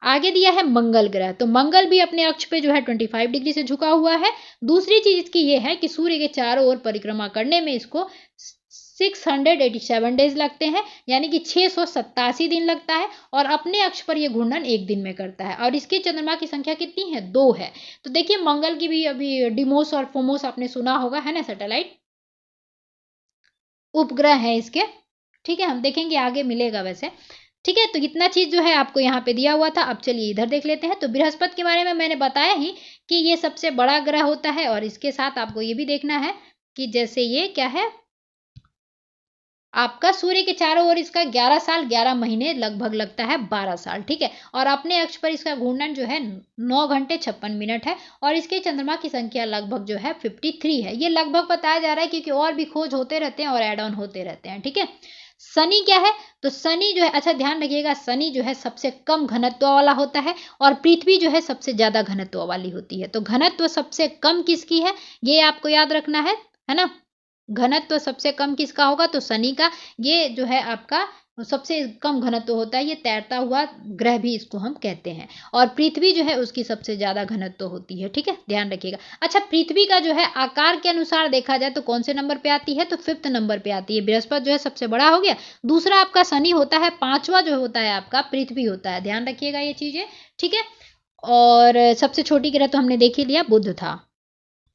आगे दिया है मंगल ग्रह। तो मंगल भी अपने अक्ष पे जो है 25 डिग्री से झुका हुआ है। दूसरी चीज इसकी ये है कि सूर्य के चारों ओर परिक्रमा करने में इसको 687 डेज लगते हैं, यानी कि 687 दिन लगता है, और अपने अक्ष पर यह घूर्णन एक दिन में करता है। और इसके चंद्रमा की संख्या कितनी है, 2 है। तो देखिए मंगल की भी अभी डिमोस और फोमोस आपने सुना होगा, है ना, सैटेलाइट उपग्रह है इसके। ठीक है, हम देखेंगे आगे मिलेगा वैसे। ठीक है, तो इतना चीज जो है आपको यहाँ पे दिया हुआ था। अब चलिए इधर देख लेते हैं। तो बृहस्पति के बारे में मैंने बताया ही कि ये सबसे बड़ा ग्रह होता है, और इसके साथ आपको ये भी देखना है कि जैसे ये क्या है, आपका सूर्य के चारों ओर इसका 11 साल 11 महीने लगभग लगता है 12 साल। ठीक है, और अपने अक्ष पर इसका घूर्णन जो है 9 घंटे 56 मिनट है, और इसके चंद्रमा की संख्या लगभग जो है 53 है। ये लगभग बताया जा रहा है, क्योंकि और भी खोज होते रहते हैं और एड ऑन होते रहते हैं। ठीक है, शनि क्या है, तो शनि जो है, अच्छा ध्यान रखिएगा, शनि जो है सबसे कम घनत्व वाला होता है, और पृथ्वी जो है सबसे ज्यादा घनत्व वाली होती है। तो घनत्व सबसे कम किसकी है, ये आपको याद रखना है ना। घनत्व सबसे कम किसका होगा, तो शनि का। ये जो है आपका सबसे कम घनत्व होता है, ये तैरता हुआ ग्रह भी इसको हम कहते हैं, और पृथ्वी जो है उसकी सबसे ज्यादा घनत्व होती है। ठीक है, ध्यान रखिएगा। अच्छा, पृथ्वी का जो है आकार के अनुसार देखा जाए तो कौन से नंबर पे आती है, तो 5th नंबर पे आती है। बृहस्पति जो है सबसे बड़ा हो गया, दूसरा आपका शनि होता है, 5वां जो होता है आपका पृथ्वी होता है। ध्यान रखिएगा ये चीजें। ठीक है, और सबसे छोटी ग्रह तो हमने देख ही लिया, बुध था।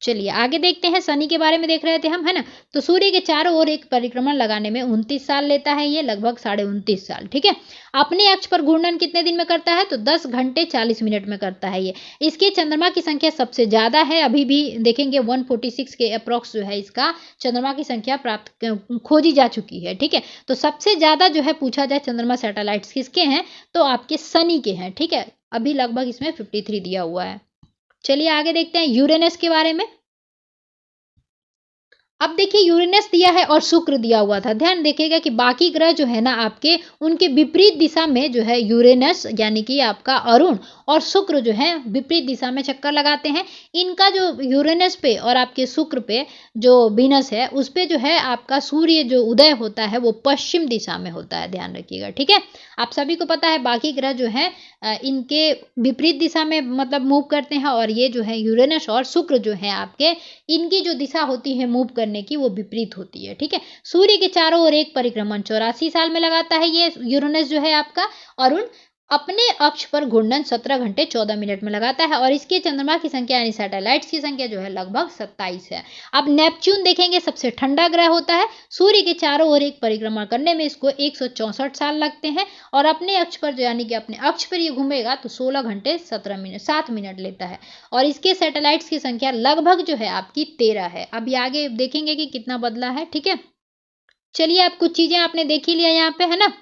चलिए आगे देखते हैं, शनि के बारे में देख रहे थे हम, है ना। तो सूर्य के चारों ओर एक परिक्रमण लगाने में 29 साल लेता है, ये लगभग 29.5 साल, ठीक है। अपने अक्ष पर घूर्णन कितने दिन में करता है, तो 10 घंटे 40 मिनट में करता है ये। इसके चंद्रमा की संख्या सबसे ज्यादा है, अभी भी देखेंगे 146 के अप्रॉक्स जो है इसका चंद्रमा की संख्या प्राप्त खोजी जा चुकी है, ठीक है। तो सबसे ज्यादा जो है पूछा जाए चंद्रमा सैटेलाइट्स किसके हैं, तो आपके शनि के हैं, ठीक है। अभी लगभग इसमें 53 दिया हुआ है। चलिए आगे देखते हैं यूरेनस के बारे में। अब देखिए यूरेनस दिया है और शुक्र दिया हुआ था। ध्यान देखिएगा कि बाकी ग्रह जो है ना आपके, उनके विपरीत दिशा में जो है यूरेनस यानी कि आपका अरुण और शुक्र जो है विपरीत दिशा में चक्कर लगाते हैं। इनका जो यूरेनस पे और आपके शुक्र पे जो वीनस है उस पे जो है आपका सूर्य जो उदय होता है वो पश्चिम दिशा में होता है, ध्यान रखिएगा, ठीक है। आप सभी को पता है बाकी ग्रह जो है इनके विपरीत दिशा में मतलब मूव करते हैं, और ये जो है यूरेनस और शुक्र जो है आपके, इनकी जो दिशा होती है मूव करने की वो विपरीत होती है, ठीक है। सूर्य के चारों ओर एक परिक्रमण 84 साल में लगाता है ये यूरेनस जो है आपका, और अपने अक्ष पर घूर्णन 17 घंटे 14 मिनट में लगाता है, और इसके चंद्रमा की संख्या यानी सैटेलाइट्स की संख्या जो है लगभग 27 है। अब नेपच्यून देखेंगे, सबसे ठंडा ग्रह होता है। सूर्य के चारों ओर एक परिक्रमा करने में इसको 164 साल लगते हैं, और अपने अक्ष पर यानी कि अपने अक्ष पर ये घूमेगा तो 16 घंटे 7 मिनट लेता है, और इसके सैटेलाइट्स की संख्या लगभग जो है आपकी 13 है। अभी आगे देखेंगे कि कितना बदला है, ठीक है। चलिए अब कुछ चीजें आपने देख ही लिया यहाँ पे, है ना।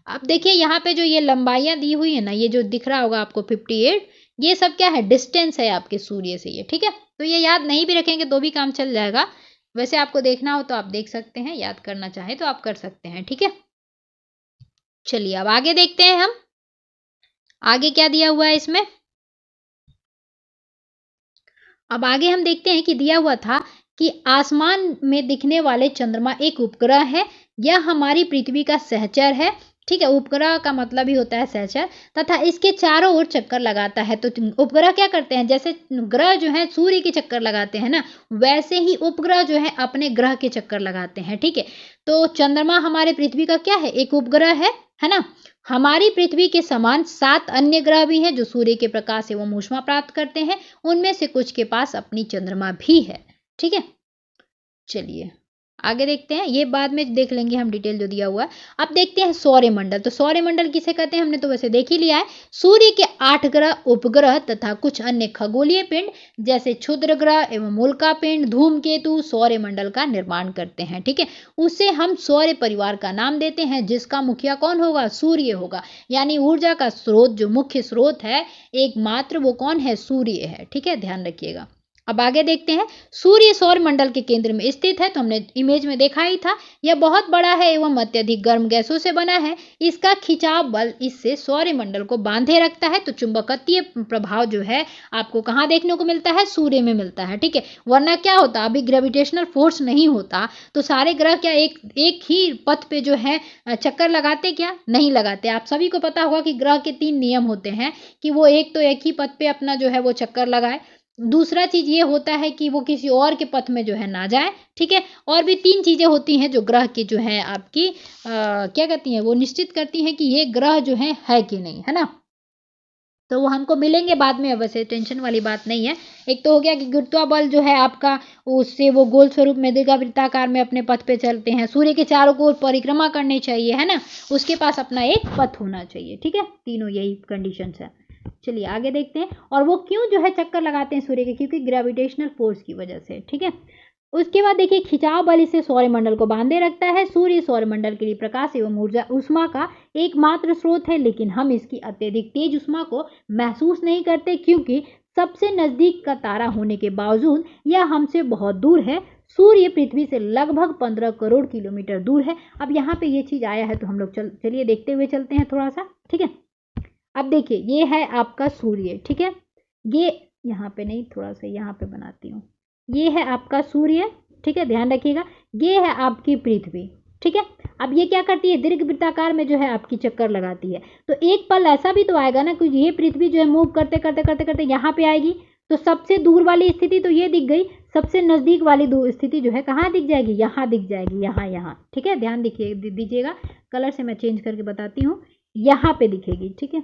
अब देखिए यहाँ पे जो ये लंबाइयाँ दी हुई है ना, ये जो दिख रहा होगा आपको 58, ये सब क्या है, डिस्टेंस है आपके सूर्य से ये, ठीक है। तो ये याद नहीं भी रखेंगे तो भी काम चल जाएगा। वैसे आपको देखना हो तो आप देख सकते हैं, याद करना चाहे तो आप कर सकते हैं, ठीक है। चलिए अब आगे देखते हैं हम, आगे क्या दिया हुआ है इसमें। अब आगे हम देखते हैं कि दिया हुआ था कि आसमान में दिखने वाले चंद्रमा एक उपग्रह है, यह हमारी पृथ्वी का सहचर है, ठीक है। उपग्रह का मतलब ही होता है सहचर, तथा इसके चारों ओर चक्कर लगाता है। तो उपग्रह क्या करते हैं, जैसे ग्रह जो है सूर्य के चक्कर लगाते हैं ना, वैसे ही उपग्रह जो है अपने ग्रह के चक्कर लगाते हैं, ठीक है। तो चंद्रमा हमारे पृथ्वी का क्या है, एक उपग्रह है ना। हमारी पृथ्वी के समान 7 अन्य ग्रह भी हैं जो सूर्य के प्रकाश एवं ऊष्मा प्राप्त करते हैं, उनमें से कुछ के पास अपनी चंद्रमा भी है, ठीक है। चलिए आगे देखते हैं, ये बाद में देख लेंगे हम डिटेल जो दिया हुआ है। अब देखते हैं सौरमंडल। तो सौरमंडल किसे कहते हैं हमने तो वैसे देख ही लिया है। सूर्य के 8 ग्रह, उपग्रह तथा कुछ अन्य खगोलीय पिंड जैसे क्षुद्र ग्रह एवं उल्का पिंड, धूमकेतु सौरमंडल का निर्माण करते हैं, ठीक है। उसे हम सौर परिवार का नाम देते हैं, जिसका मुखिया कौन होगा, सूर्य होगा। यानी ऊर्जा का स्रोत जो मुख्य स्रोत है एकमात्र, वो कौन है, सूर्य है, ठीक है, ध्यान रखिएगा। अब आगे देखते हैं, सूर्य सौर मंडल के केंद्र में स्थित है, तो हमने इमेज में देखा ही था। यह बहुत बड़ा है एवं अत्यधिक गर्म गैसों से बना है। इसका खिंचाव बल इससे सौर मंडल को बांधे रखता है। तो चुंबकत्वीय प्रभाव जो है आपको कहाँ देखने को मिलता है, सूर्य में मिलता है, ठीक है। वरना क्या होता, अभी ग्रेविटेशनल फोर्स नहीं होता तो सारे ग्रह क्या एक ही पथ पे जो है चक्कर लगाते, क्या नहीं लगाते। आप सभी को पता होगा कि ग्रह के 3 नियम होते हैं कि वो एक तो एक ही पथ पे अपना जो है वो चक्कर लगाए, दूसरा चीज ये होता है कि वो किसी और के पथ में जो है ना जाए, ठीक है। और भी 3 चीजें होती हैं जो ग्रह की जो है आपकी क्या कहती हैं, वो निश्चित करती हैं कि ये ग्रह जो है कि नहीं, है ना। तो वो हमको मिलेंगे बाद में, वैसे टेंशन वाली बात नहीं है। एक तो हो गया कि गुरुत्वाबल जो है आपका, उससे वो गोल स्वरूप में दीर्घवृत्ताकार में अपने पथ पे चलते हैं। सूर्य के चारों ओर परिक्रमा करनी चाहिए, है ना, उसके पास अपना एक पथ होना चाहिए, ठीक है। तीनों यही कंडीशंस है। चलिए आगे देखते हैं, और वो क्यों जो है चक्कर लगाते हैं सूर्य के, क्योंकि ग्रेविटेशनल फोर्स की वजह से, ठीक है। उसके बाद देखिए खिंचाव बल इसे सौरमंडल को बांधे रखता है। सूर्य सौरमंडल के लिए प्रकाश एवं ऊर्जा ऊष्मा का एकमात्र स्रोत है, लेकिन हम इसकी अत्यधिक तेज ऊष्मा को महसूस नहीं करते, क्योंकि सबसे नजदीक का तारा होने के बावजूद यह हमसे बहुत दूर है। सूर्य पृथ्वी से लगभग 15 करोड़ किलोमीटर दूर है। अब यहाँ पे ये चीज आया है तो हम लोग चलिए देखते हुए चलते हैं थोड़ा सा, ठीक है। अब देखिए ये है आपका सूर्य, ठीक है। ये यहाँ पे नहीं, थोड़ा सा यहाँ पे बनाती हूँ। ये है आपका सूर्य, ठीक है, ध्यान रखिएगा। ये है आपकी पृथ्वी, ठीक है। अब ये क्या करती है, दीर्घवृत्ताकार में जो है आपकी चक्कर लगाती है। तो एक पल ऐसा भी तो आएगा ना कि ये पृथ्वी जो है मूव करते करते करते करते यहाँ पे आएगी, तो सबसे दूर वाली स्थिति तो ये दिख गई, सबसे नजदीक वाली स्थिति जो है कहाँ दिख जाएगी, यहाँ दिख जाएगी, यहाँ, ठीक है। ध्यान दीजिएगा, कलर से मैं चेंज करके बताती हूँ, यहाँ पे दिखेगी, ठीक है।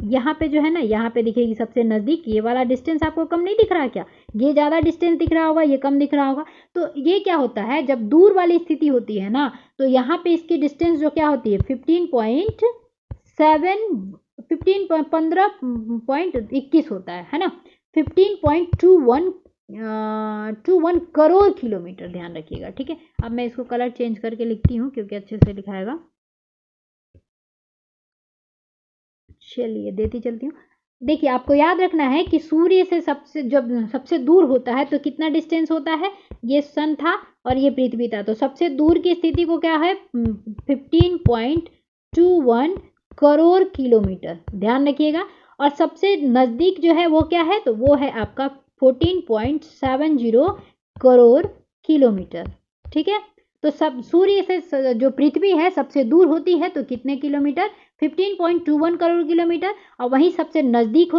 यहाँ पे जो है ना, यहाँ पे दिखेगी सबसे नज़दीक, ये वाला डिस्टेंस आपको कम नहीं दिख रहा क्या? ये ज़्यादा डिस्टेंस दिख रहा होगा, ये कम दिख रहा होगा। तो ये क्या होता है, जब दूर वाली स्थिति होती है ना, तो यहाँ पे इसकी डिस्टेंस जो क्या होती है 15.21 होता है ना, 15.21 करोड़ किलोमीटर, ध्यान रखिएगा, ठीक है। अब मैं इसको कलर चेंज करके लिखती हूँ क्योंकि अच्छे से लिखाएगा। चलिए देती चलती हूँ। देखिए आपको याद रखना है कि सूर्य से जब सबसे दूर होता है तो कितना डिस्टेंस होता है, ये सन था और ये पृथ्वी था, तो सबसे दूर की स्थिति को क्या है 15.21 करोड़ किलोमीटर, ध्यान रखिएगा। और सबसे नज़दीक जो है वो क्या है, तो वो है आपका 14.70 करोड़ किलोमीटर, ठीक है। तो सब सूर्य से जो पृथ्वी है सबसे दूर होती है तो कितने किलोमीटर, 15.21 करोड़ किलोमीटर, और वहीं सबसे नज़दीक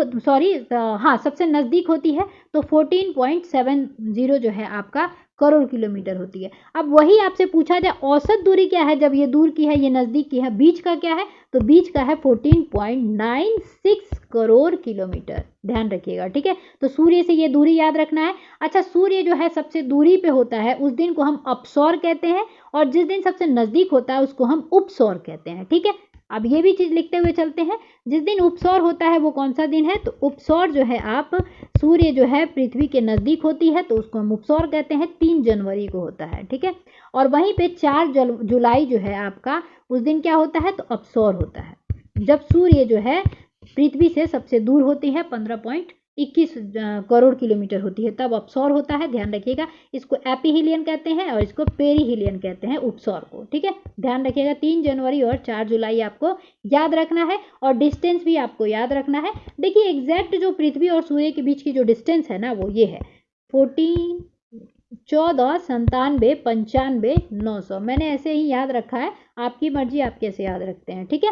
सबसे नज़दीक होती है तो 14.70 जो है आपका करोड़ किलोमीटर होती है। अब वही आपसे पूछा जाए औसत दूरी क्या है, जब ये दूर की है ये नज़दीक की है, बीच का क्या है, तो बीच का है 14.96 करोड़ किलोमीटर, ध्यान रखिएगा, ठीक है। तो सूर्य से ये दूरी याद रखना है। अच्छा, सूर्य जो है सबसे दूरी पे होता है उस दिन को हम अपसौर कहते हैं, और जिस दिन सबसे नज़दीक होता है उसको हम उपसौर कहते हैं, ठीक है। अब ये भी चीज़ लिखते हुए चलते हैं, जिस दिन उपसौर होता है वो कौन सा दिन है, तो उपसौर जो है आप सूर्य जो है पृथ्वी के नज़दीक होती है तो उसको हम उपसौर कहते हैं, 3 जनवरी को होता है, ठीक है। और वहीं पे 4 जुलाई जो है आपका, उस दिन क्या होता है, तो अपसौर होता है, जब सूर्य जो है पृथ्वी से सबसे दूर होती है 15.21 करोड़ किलोमीटर होती है, तब अपसौर होता है, ध्यान रखिएगा। इसको एपीहीलियन कहते हैं और इसको पेरीहीलियन कहते हैं उपसौर को, ठीक है, ध्यान रखिएगा। 3 जनवरी और 4 जुलाई आपको याद रखना है, और डिस्टेंस भी आपको याद रखना है। देखिए एग्जैक्ट जो पृथ्वी और सूर्य के बीच की जो डिस्टेंस है ना वो ये है 14,97,95,900। मैंने ऐसे ही याद रखा है, आपकी मर्जी आप कैसे याद रखते हैं, ठीक है।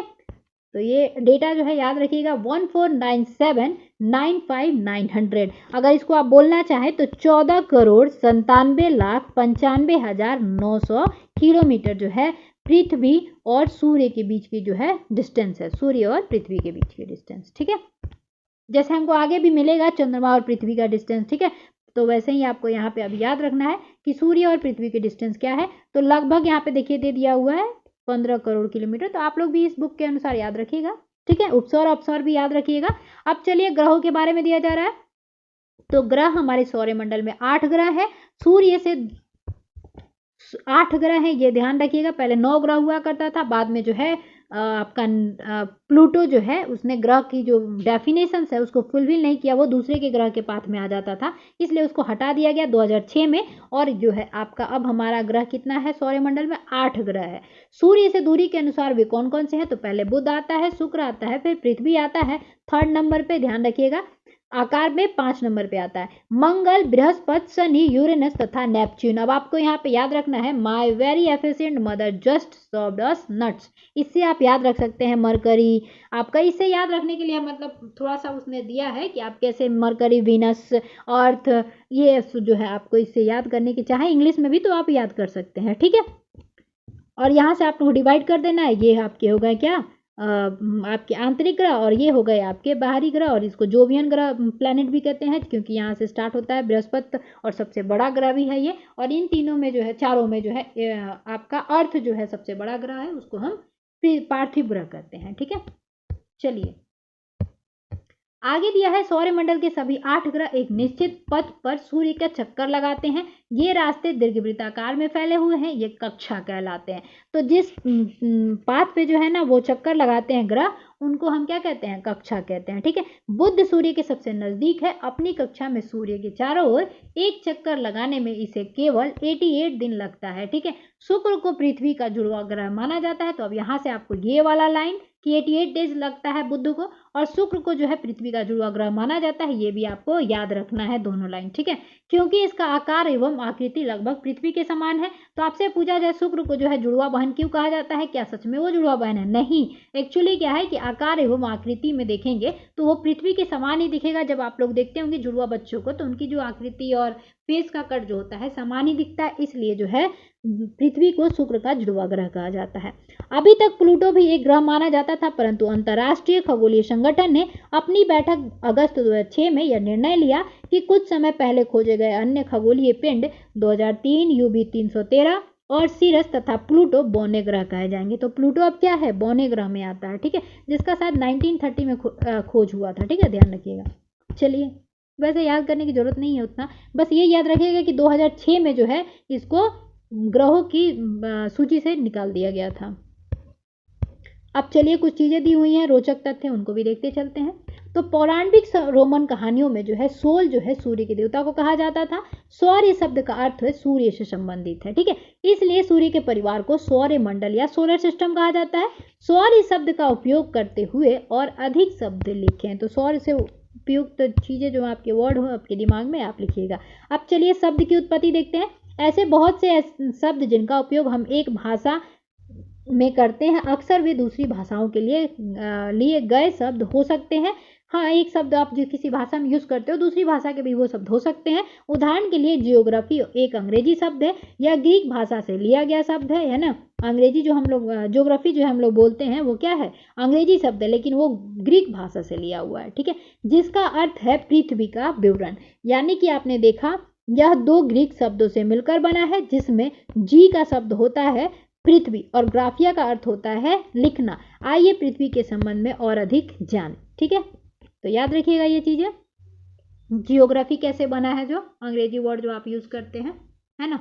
तो ये डेटा जो है याद रखिएगा 14,97,95,900। अगर इसको आप बोलना चाहें तो 14,97,95,900 किलोमीटर जो है पृथ्वी और सूर्य के बीच की जो है डिस्टेंस है, सूर्य और पृथ्वी के बीच की डिस्टेंस, ठीक है। जैसे हमको आगे भी मिलेगा चंद्रमा और पृथ्वी का डिस्टेंस, ठीक है, तो वैसे ही आपको यहाँ पे अभी याद रखना है कि सूर्य और पृथ्वी की डिस्टेंस क्या है। तो लगभग यहाँ पे देखिए दे दिया हुआ है 15 करोड़ किलोमीटर, तो आप लोग भी इस बुक के अनुसार याद रखिएगा, ठीक है। उपसौर अपसौर भी याद रखिएगा। अब चलिए ग्रहों के बारे में दिया जा रहा है। तो ग्रह हमारे सौरमंडल में 8 ग्रह है, सूर्य से 8 ग्रह है, ये ध्यान रखिएगा। पहले 9 ग्रह हुआ करता था, बाद में जो है आपका प्लूटो जो है उसने ग्रह की जो डेफिनेशन है उसको फुलफिल नहीं किया, वो दूसरे के ग्रह के पाथ में आ जाता था, इसलिए उसको हटा दिया गया 2006 में। और जो है आपका अब हमारा ग्रह कितना है सौरमंडल में, 8 ग्रह है। सूर्य से दूरी के अनुसार वे कौन कौन से हैं, तो पहले बुध आता है, शुक्र आता है, फिर पृथ्वी आता है 3rd नंबर पे, ध्यान रखिएगा। आकार में 5 नंबर पे आता है मंगल, बृहस्पति, शनि, यूरेनस तथा नेपच्यून। अब आपको यहाँ पे याद रखना है my very efficient mother just served us nuts, इससे आप याद रख सकते हैं मरकरी। आपका इससे याद रखने के लिए मतलब थोड़ा सा उसने दिया है कि आप कैसे मरकरी, वीनस, अर्थ, ये जो है आपको इससे याद करने की, चाहे इंग्लिश में भी तो आप याद कर सकते हैं, ठीक है। और यहाँ से आपको डिवाइड कर देना है, ये आपके हो गए क्या आपके आंतरिक ग्रह, और ये हो गए आपके बाहरी ग्रह, और इसको जोवियन ग्रह प्लैनेट भी कहते हैं क्योंकि यहाँ से स्टार्ट होता है बृहस्पति, और सबसे बड़ा ग्रह भी है ये। और इन तीनों में जो है, चारों में जो है आपका अर्थ जो है सबसे बड़ा ग्रह है, उसको हम पार्थिव ग्रह कहते हैं, ठीक है। चलिए आगे दिया है सौरमंडल के सभी 8 ग्रह एक निश्चित पथ पर सूर्य का चक्कर लगाते हैं, ये रास्ते दीर्घवृत्ताकार में फैले हुए हैं, ये कक्षा कहलाते हैं। तो जिस पाथ पे जो है ना वो चक्कर लगाते हैं ग्रह, उनको हम क्या कहते हैं, कक्षा कहते हैं, ठीक है। बुध सूर्य के सबसे नजदीक है, अपनी कक्षा में सूर्य के चारों ओर एक चक्कर लगाने में इसे केवल 88 दिन लगता है, ठीक है। शुक्र को पृथ्वी का जुड़वा ग्रह माना जाता है, तो अब यहाँ से आपको ये वाला लाइन कि 88 डेज लगता है बुध को, और शुक्र को जो है पृथ्वी का जुड़वा ग्रह माना जाता है, ये भी आपको याद रखना है दोनों लाइन, ठीक है। क्योंकि इसका आकार एवं आकृति लगभग पृथ्वी के समान है। तो आपसे पूछा जाए शुक्र को जो है जुड़वा बहन क्यों कहा जाता है, क्या सच में वो जुड़वा बहन है? नहीं, एक्चुअली क्या है कि आकार एवं आकृति में देखेंगे तो वो पृथ्वी के समान ही दिखेगा। जब आप लोग देखते होंगे जुड़वा बच्चों को तो उनकी जो आकृति और फेस का कट जो होता है समान ही दिखता है, इसलिए जो है पृथ्वी को शुक्र का जुड़वा ग्रह कहा जाता है। अभी तक प्लूटो भी एक ग्रह माना जाता था, परंतु अंतर्राष्ट्रीय खगोलीय संगठन ने अपनी बैठक अगस्त 2006 में यह निर्णय लिया कि कुछ समय पहले खोजे गए अन्य खगोलीय पिंड 2003 UB 313 और सीरस तथा प्लूटो बौने ग्रह कहे जाएंगे। तो प्लूटो अब क्या है, बौने ग्रह में आता है, ठीक है, जिसका शायद 1930 में खोज हुआ था, ठीक है, ध्यान रखिएगा। चलिए, वैसे याद करने की जरूरत नहीं है उतना, बस ये याद रखिएगा कि 2006 में जो है इसको ग्रहों की सूची से निकाल दिया गया था। अब चलिए, कुछ चीजें दी हुई हैं रोचक तथ्य, उनको भी देखते चलते हैं। तो पौराणिक रोमन कहानियों में जो है सोल जो है सूर्य के देवता को कहा जाता था। सौर्य शब्द का अर्थ है सूर्य से संबंधित है, ठीक है, इसलिए सूर्य के परिवार को सौर्य मंडल या सोलर सिस्टम कहा जाता है। सौर्य शब्द का उपयोग करते हुए और अधिक शब्द लिखें, तो सौर्य से उपयुक्त चीजें जो आपके वर्ड हो आपके दिमाग में आप लिखिएगा। अब चलिए शब्द की उत्पत्ति देखते हैं। ऐसे बहुत से शब्द जिनका उपयोग हम एक भाषा में करते हैं, अक्सर वे दूसरी भाषाओं के लिए गए शब्द हो सकते हैं। हाँ, एक शब्द आप जो किसी भाषा में यूज करते हो दूसरी भाषा के भी वो शब्द हो सकते हैं। उदाहरण के लिए जियोग्राफी एक अंग्रेजी शब्द है या ग्रीक भाषा से लिया गया शब्द है ना। अंग्रेजी जो हम लोग ज्योग्राफी जो हम लोग बोलते हैं वो क्या है, अंग्रेजी शब्द है, लेकिन वो ग्रीक भाषा से लिया हुआ है, ठीक है, जिसका अर्थ है पृथ्वी का विवरण। यानी कि आपने देखा यह दो ग्रीक शब्दों से मिलकर बना है, जिसमें जी का शब्द होता है पृथ्वी और ग्राफिया का अर्थ होता है लिखना। आइए पृथ्वी के संबंध में और अधिक जानें, ठीक है, तो याद रखिएगा ये चीजें। जियोग्राफी कैसे बना है, जो अंग्रेजी वर्ड जो आप यूज करते हैं, है ना।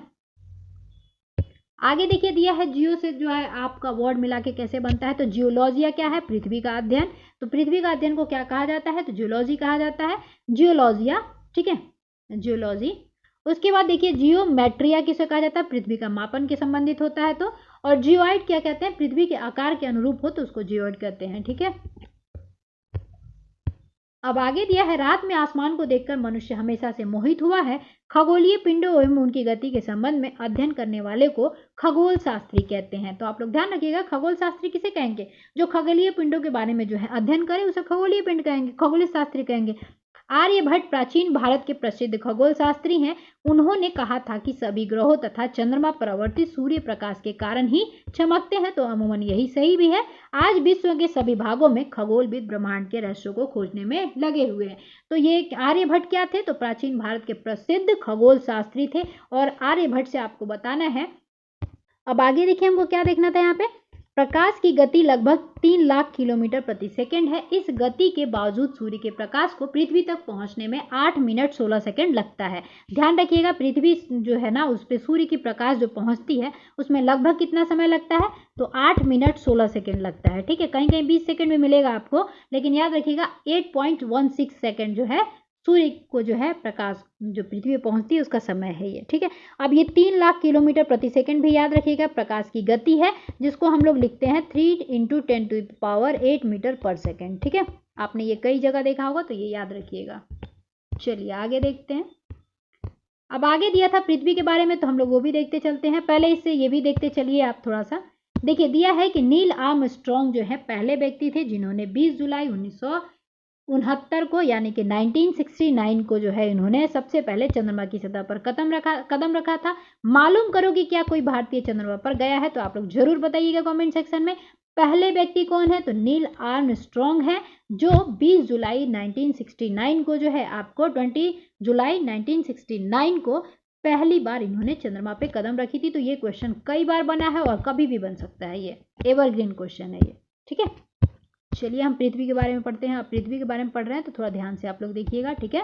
आगे देखिए दिया है जियो से जो है आपका वर्ड मिला के कैसे बनता है। तो जियोलॉजिया क्या है, पृथ्वी का अध्ययन। तो पृथ्वी का अध्ययन को क्या कहा जाता है, तो जियोलॉजी कहा जाता है, जियोलॉजिया, ठीक है, जियोलॉजी। उसके बाद देखिए जियोमेट्रिया किसे कहा जाता है, पृथ्वी का मापन के संबंधित होता है। तो और जियोइड क्या कहते हैं, पृथ्वी के आकार के अनुरूप हो तो उसको जियोइड कहते हैं, ठीक है। अब आगे दिया है रात में आसमान को देखकर मनुष्य हमेशा से मोहित हुआ है। खगोलीय पिंडों एवं उनकी गति के संबंध में अध्ययन करने वाले को खगोल शास्त्री कहते हैं। तो आप लोग ध्यान रखिएगा, खगोल शास्त्री किसे कहेंगे, जो खगोलीय पिंडों के बारे में जो है अध्ययन करे उसे खगोलीय पिंड कहेंगे, खगोलीय शास्त्री कहेंगे। आर्यभट्ट प्राचीन भारत के प्रसिद्ध खगोल शास्त्री हैं। उन्होंने कहा था कि सभी ग्रहों तथा चंद्रमा परावर्तित सूर्य प्रकाश के कारण ही चमकते हैं। तो अमूमन यही सही भी है। आज विश्व के सभी भागों में खगोलविद ब्रह्मांड के रहस्यों को खोजने में लगे हुए हैं। तो ये आर्यभट्ट क्या थे, तो प्राचीन भारत के प्रसिद्ध खगोल शास्त्री थे और आर्यभट्ट से आपको बताना है। अब आगे देखिए हमको क्या देखना था, यहाँ पे प्रकाश की गति लगभग 3 लाख किलोमीटर प्रति सेकंड है। इस गति के बावजूद सूर्य के प्रकाश को पृथ्वी तक पहुंचने में 8 मिनट 16 सेकंड लगता है। ध्यान रखिएगा, पृथ्वी जो है ना उस पे सूर्य की प्रकाश जो पहुंचती है उसमें लगभग कितना समय लगता है, तो 8 मिनट 16 सेकंड लगता है, ठीक है। कहीं कहीं 20 सेकंड में मिलेगा आपको, लेकिन याद रखिएगा 8.16 सेकंड जो है सूर्य को जो है प्रकाश जो पृथ्वी पर पहुंचती है उसका समय है ये, ठीक है। अब ये 3 लाख किलोमीटर प्रति सेकंड भी याद रखिएगा प्रकाश की गति है, जिसको हम लोग लिखते हैं 3 × 10⁸ मीटर पर सेकंड, ठीक है। आपने ये कई जगह देखा होगा तो ये याद रखिएगा। चलिए आगे देखते हैं। अब आगे दिया था पृथ्वी के बारे में, तो हम लोग वो भी देखते चलते हैं। पहले इससे ये भी देखते चलिए आप थोड़ा सा। देखिए दिया है कि नील आर्मस्ट्रॉन्ग जो है पहले व्यक्ति थे जिन्होंने 20 जुलाई 1969 को यानी कि 1969 को जो है इन्होंने सबसे पहले चंद्रमा की सतह पर कदम रखा था। मालूम करो कि क्या कोई भारतीय चंद्रमा पर गया है, तो आप लोग जरूर बताइएगा कमेंट सेक्शन में। पहले व्यक्ति कौन है, तो नील आर्मस्ट्रॉन्ग है, जो 20 जुलाई 1969 को जो है आपको 20 जुलाई 1969 को पहली बार इन्होंने चंद्रमा पे कदम रखी थी। तो ये क्वेश्चन कई बार बना है और कभी भी बन सकता है, ये एवरग्रीन क्वेश्चन है ये, ठीक है। चलिए हम पृथ्वी के बारे में पढ़ते हैं। आप पृथ्वी के बारे में पढ़ रहे हैं तो थोड़ा ध्यान से आप लोग देखिएगा, ठीक है।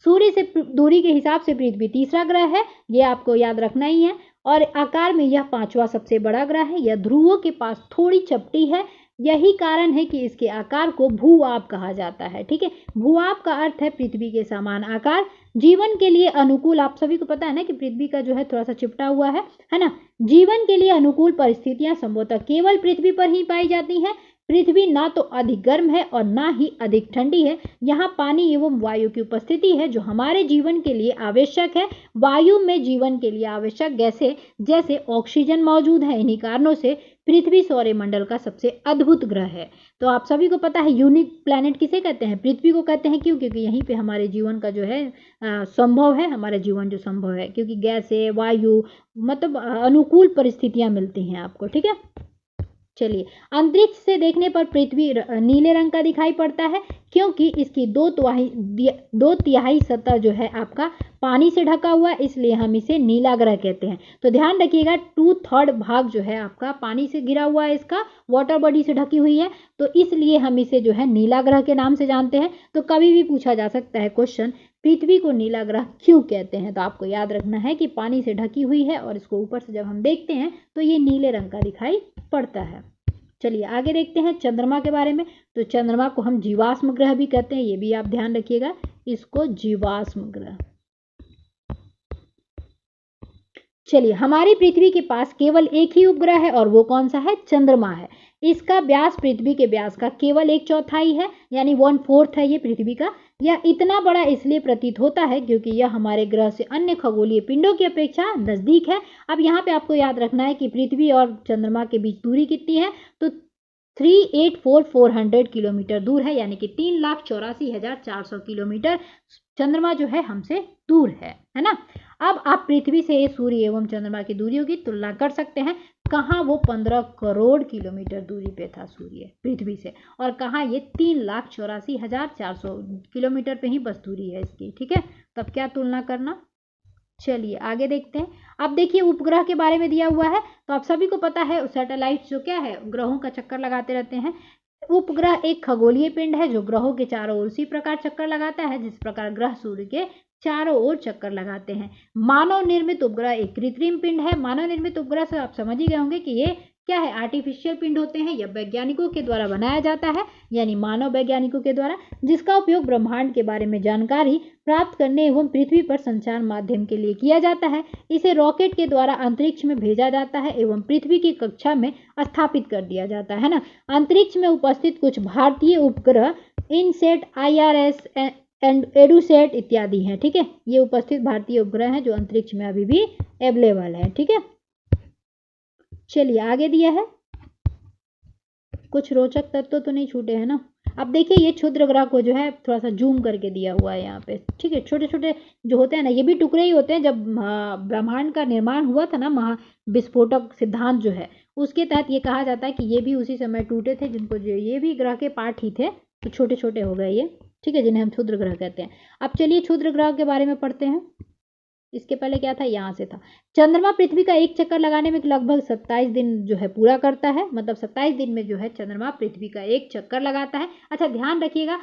सूर्य से दूरी के हिसाब से पृथ्वी तीसरा ग्रह है, ये आपको याद रखना ही है। और आकार में यह 5वां सबसे बड़ा ग्रह है। यह ध्रुवों के पास थोड़ी चपटी है, यही कारण है कि इसके आकार को भूआब कहा जाता है, ठीक है। भूआब का अर्थ है पृथ्वी के समान आकार। जीवन के लिए अनुकूल, आप सभी को पता है ना कि पृथ्वी का जो है थोड़ा सा चिपटा हुआ है ना। जीवन के लिए अनुकूल परिस्थितियां संभवतः केवल पृथ्वी पर ही पाई जाती हैं। पृथ्वी ना तो अधिक गर्म है और ना ही अधिक ठंडी है। यहाँ पानी एवं वायु की उपस्थिति है जो हमारे जीवन के लिए आवश्यक है। वायु में जीवन के लिए आवश्यक गैसें जैसे ऑक्सीजन मौजूद है। इन्हीं कारणों से पृथ्वी सौरमंडल का सबसे अद्भुत ग्रह है। तो आप सभी को पता है यूनिक प्लैनेट किसे कहते हैं? पृथ्वी को कहते हैं। क्यों? क्योंकि यहीं पे हमारे जीवन का जो है संभव है, हमारा जीवन जो संभव है, क्योंकि गैस है, वायु, मतलब अनुकूल परिस्थितियां मिलती हैं आपको। ठीक है, चलिए, अंतरिक्ष से देखने पर पृथ्वी नीले रंग का दिखाई पड़ता है क्योंकि इसकी दो तिहाई सतह जो है आपका पानी से ढका हुआ है, इसलिए हम इसे नीला ग्रह कहते हैं। तो ध्यान रखिएगा 2/3 भाग जो है आपका पानी से घिरा हुआ है, इसका वाटर बॉडी से ढकी हुई है, तो इसलिए हम इसे जो है नीला ग्रह के नाम से जानते हैं। तो कभी भी पूछा जा सकता है क्वेश्चन, पृथ्वी को नीला ग्रह क्यों कहते हैं? तो आपको याद रखना है कि पानी से ढकी हुई है और इसको ऊपर से जब हम देखते हैं तो ये नीले रंग का दिखाई पड़ता है। चलिए आगे देखते हैं चंद्रमा के बारे में। तो चंद्रमा को हम जीवाश्म ग्रह भी कहते हैं, ये भी आप ध्यान रखिएगा, इसको जीवाश्म ग्रह। चलिए, हमारी पृथ्वी के पास केवल एक ही उपग्रह है और वो कौन सा है? चंद्रमा है। इसका व्यास पृथ्वी के व्यास का केवल 1/4 है, यानी 1/4 है ये पृथ्वी का। यह इतना बड़ा इसलिए प्रतीत होता है क्योंकि यह हमारे ग्रह से अन्य खगोलीय पिंडों की अपेक्षा नजदीक है। अब यहाँ पे आपको याद रखना है कि पृथ्वी और चंद्रमा के बीच दूरी कितनी है? तो 384,400 किलोमीटर दूर है, यानी कि 3,84,400 किलोमीटर चंद्रमा जो है हमसे दूर है ना। अब आप पृथ्वी से सूर्य एवं चंद्रमा की दूरियों की तुलना कर सकते हैं। कहाँ वो 15 करोड़ किलोमीटर दूरी पे था सूर्य पृथ्वी से, और कहाँ ये 3,84,400 किलोमीटर पे ही बस दूरी है इसकी। ठीक है, तब क्या तुलना करना। चलिए आगे देखते हैं। अब देखिए उपग्रह के बारे में दिया हुआ है। तो आप सभी को पता है सैटेलाइट जो क्या है, ग्रहों का चक्कर लगाते रहते हैं। उपग्रह एक खगोलीय पिंड है जो ग्रहों के चारों ओर उसी प्रकार चक्कर लगाता है जिस प्रकार ग्रह सूर्य के चारों ओर चक्कर लगाते हैं। मानव निर्मित उपग्रह एक कृत्रिम पिंड है। मानव निर्मित उपग्रह से आप समझ ही गए होंगे कि ये क्या है, आर्टिफिशियल पिंड होते हैं। यह वैज्ञानिकों के द्वारा बनाया जाता है, यानी मानव वैज्ञानिकों के द्वारा, जिसका उपयोग ब्रह्मांड के बारे में जानकारी प्राप्त करने एवं पृथ्वी पर संचार माध्यम के लिए किया जाता है। इसे रॉकेट के द्वारा अंतरिक्ष में भेजा जाता है एवं पृथ्वी की कक्षा में स्थापित कर दिया जाता है ना। अंतरिक्ष में उपस्थित कुछ भारतीय उपग्रह इनसेट, IRS एंड एडुसेट इत्यादि हैं। ठीक है, ये उपस्थित भारतीय उपग्रह हैं जो अंतरिक्ष में अभी भी अवेलेबल है। ठीक है, चलिए आगे दिया है, कुछ रोचक तत्व तो नहीं छूटे हैं ना। अब देखिए ये क्षुद्र ग्रह को जो है थोड़ा सा जूम करके दिया हुआ है यहाँ पे। ठीक है, छोटे छोटे जो होते हैं ना, ये भी टुकड़े ही होते हैं। जब ब्रह्मांड का निर्माण हुआ था ना, महाविस्फोटक सिद्धांत जो है, उसके तहत ये कहा जाता है कि ये भी उसी समय टूटे थे, जिनको जो ये भी ग्रह के पार्ट ही थे, तो छोटे छोटे हो गए ये। ठीक है, जिन्हें हम क्षुद्र ग्रह कहते हैं। अब चलिए क्षुद्र ग्रह के बारे में पढ़ते हैं। इसके पहले क्या था, यहाँ से था। चंद्रमा पृथ्वी का एक चक्कर लगाने में लगभग 27 दिन जो है पूरा करता है। मतलब 27 दिन में जो है चंद्रमा पृथ्वी का एक चक्कर लगाता है। अच्छा ध्यान रखिएगा,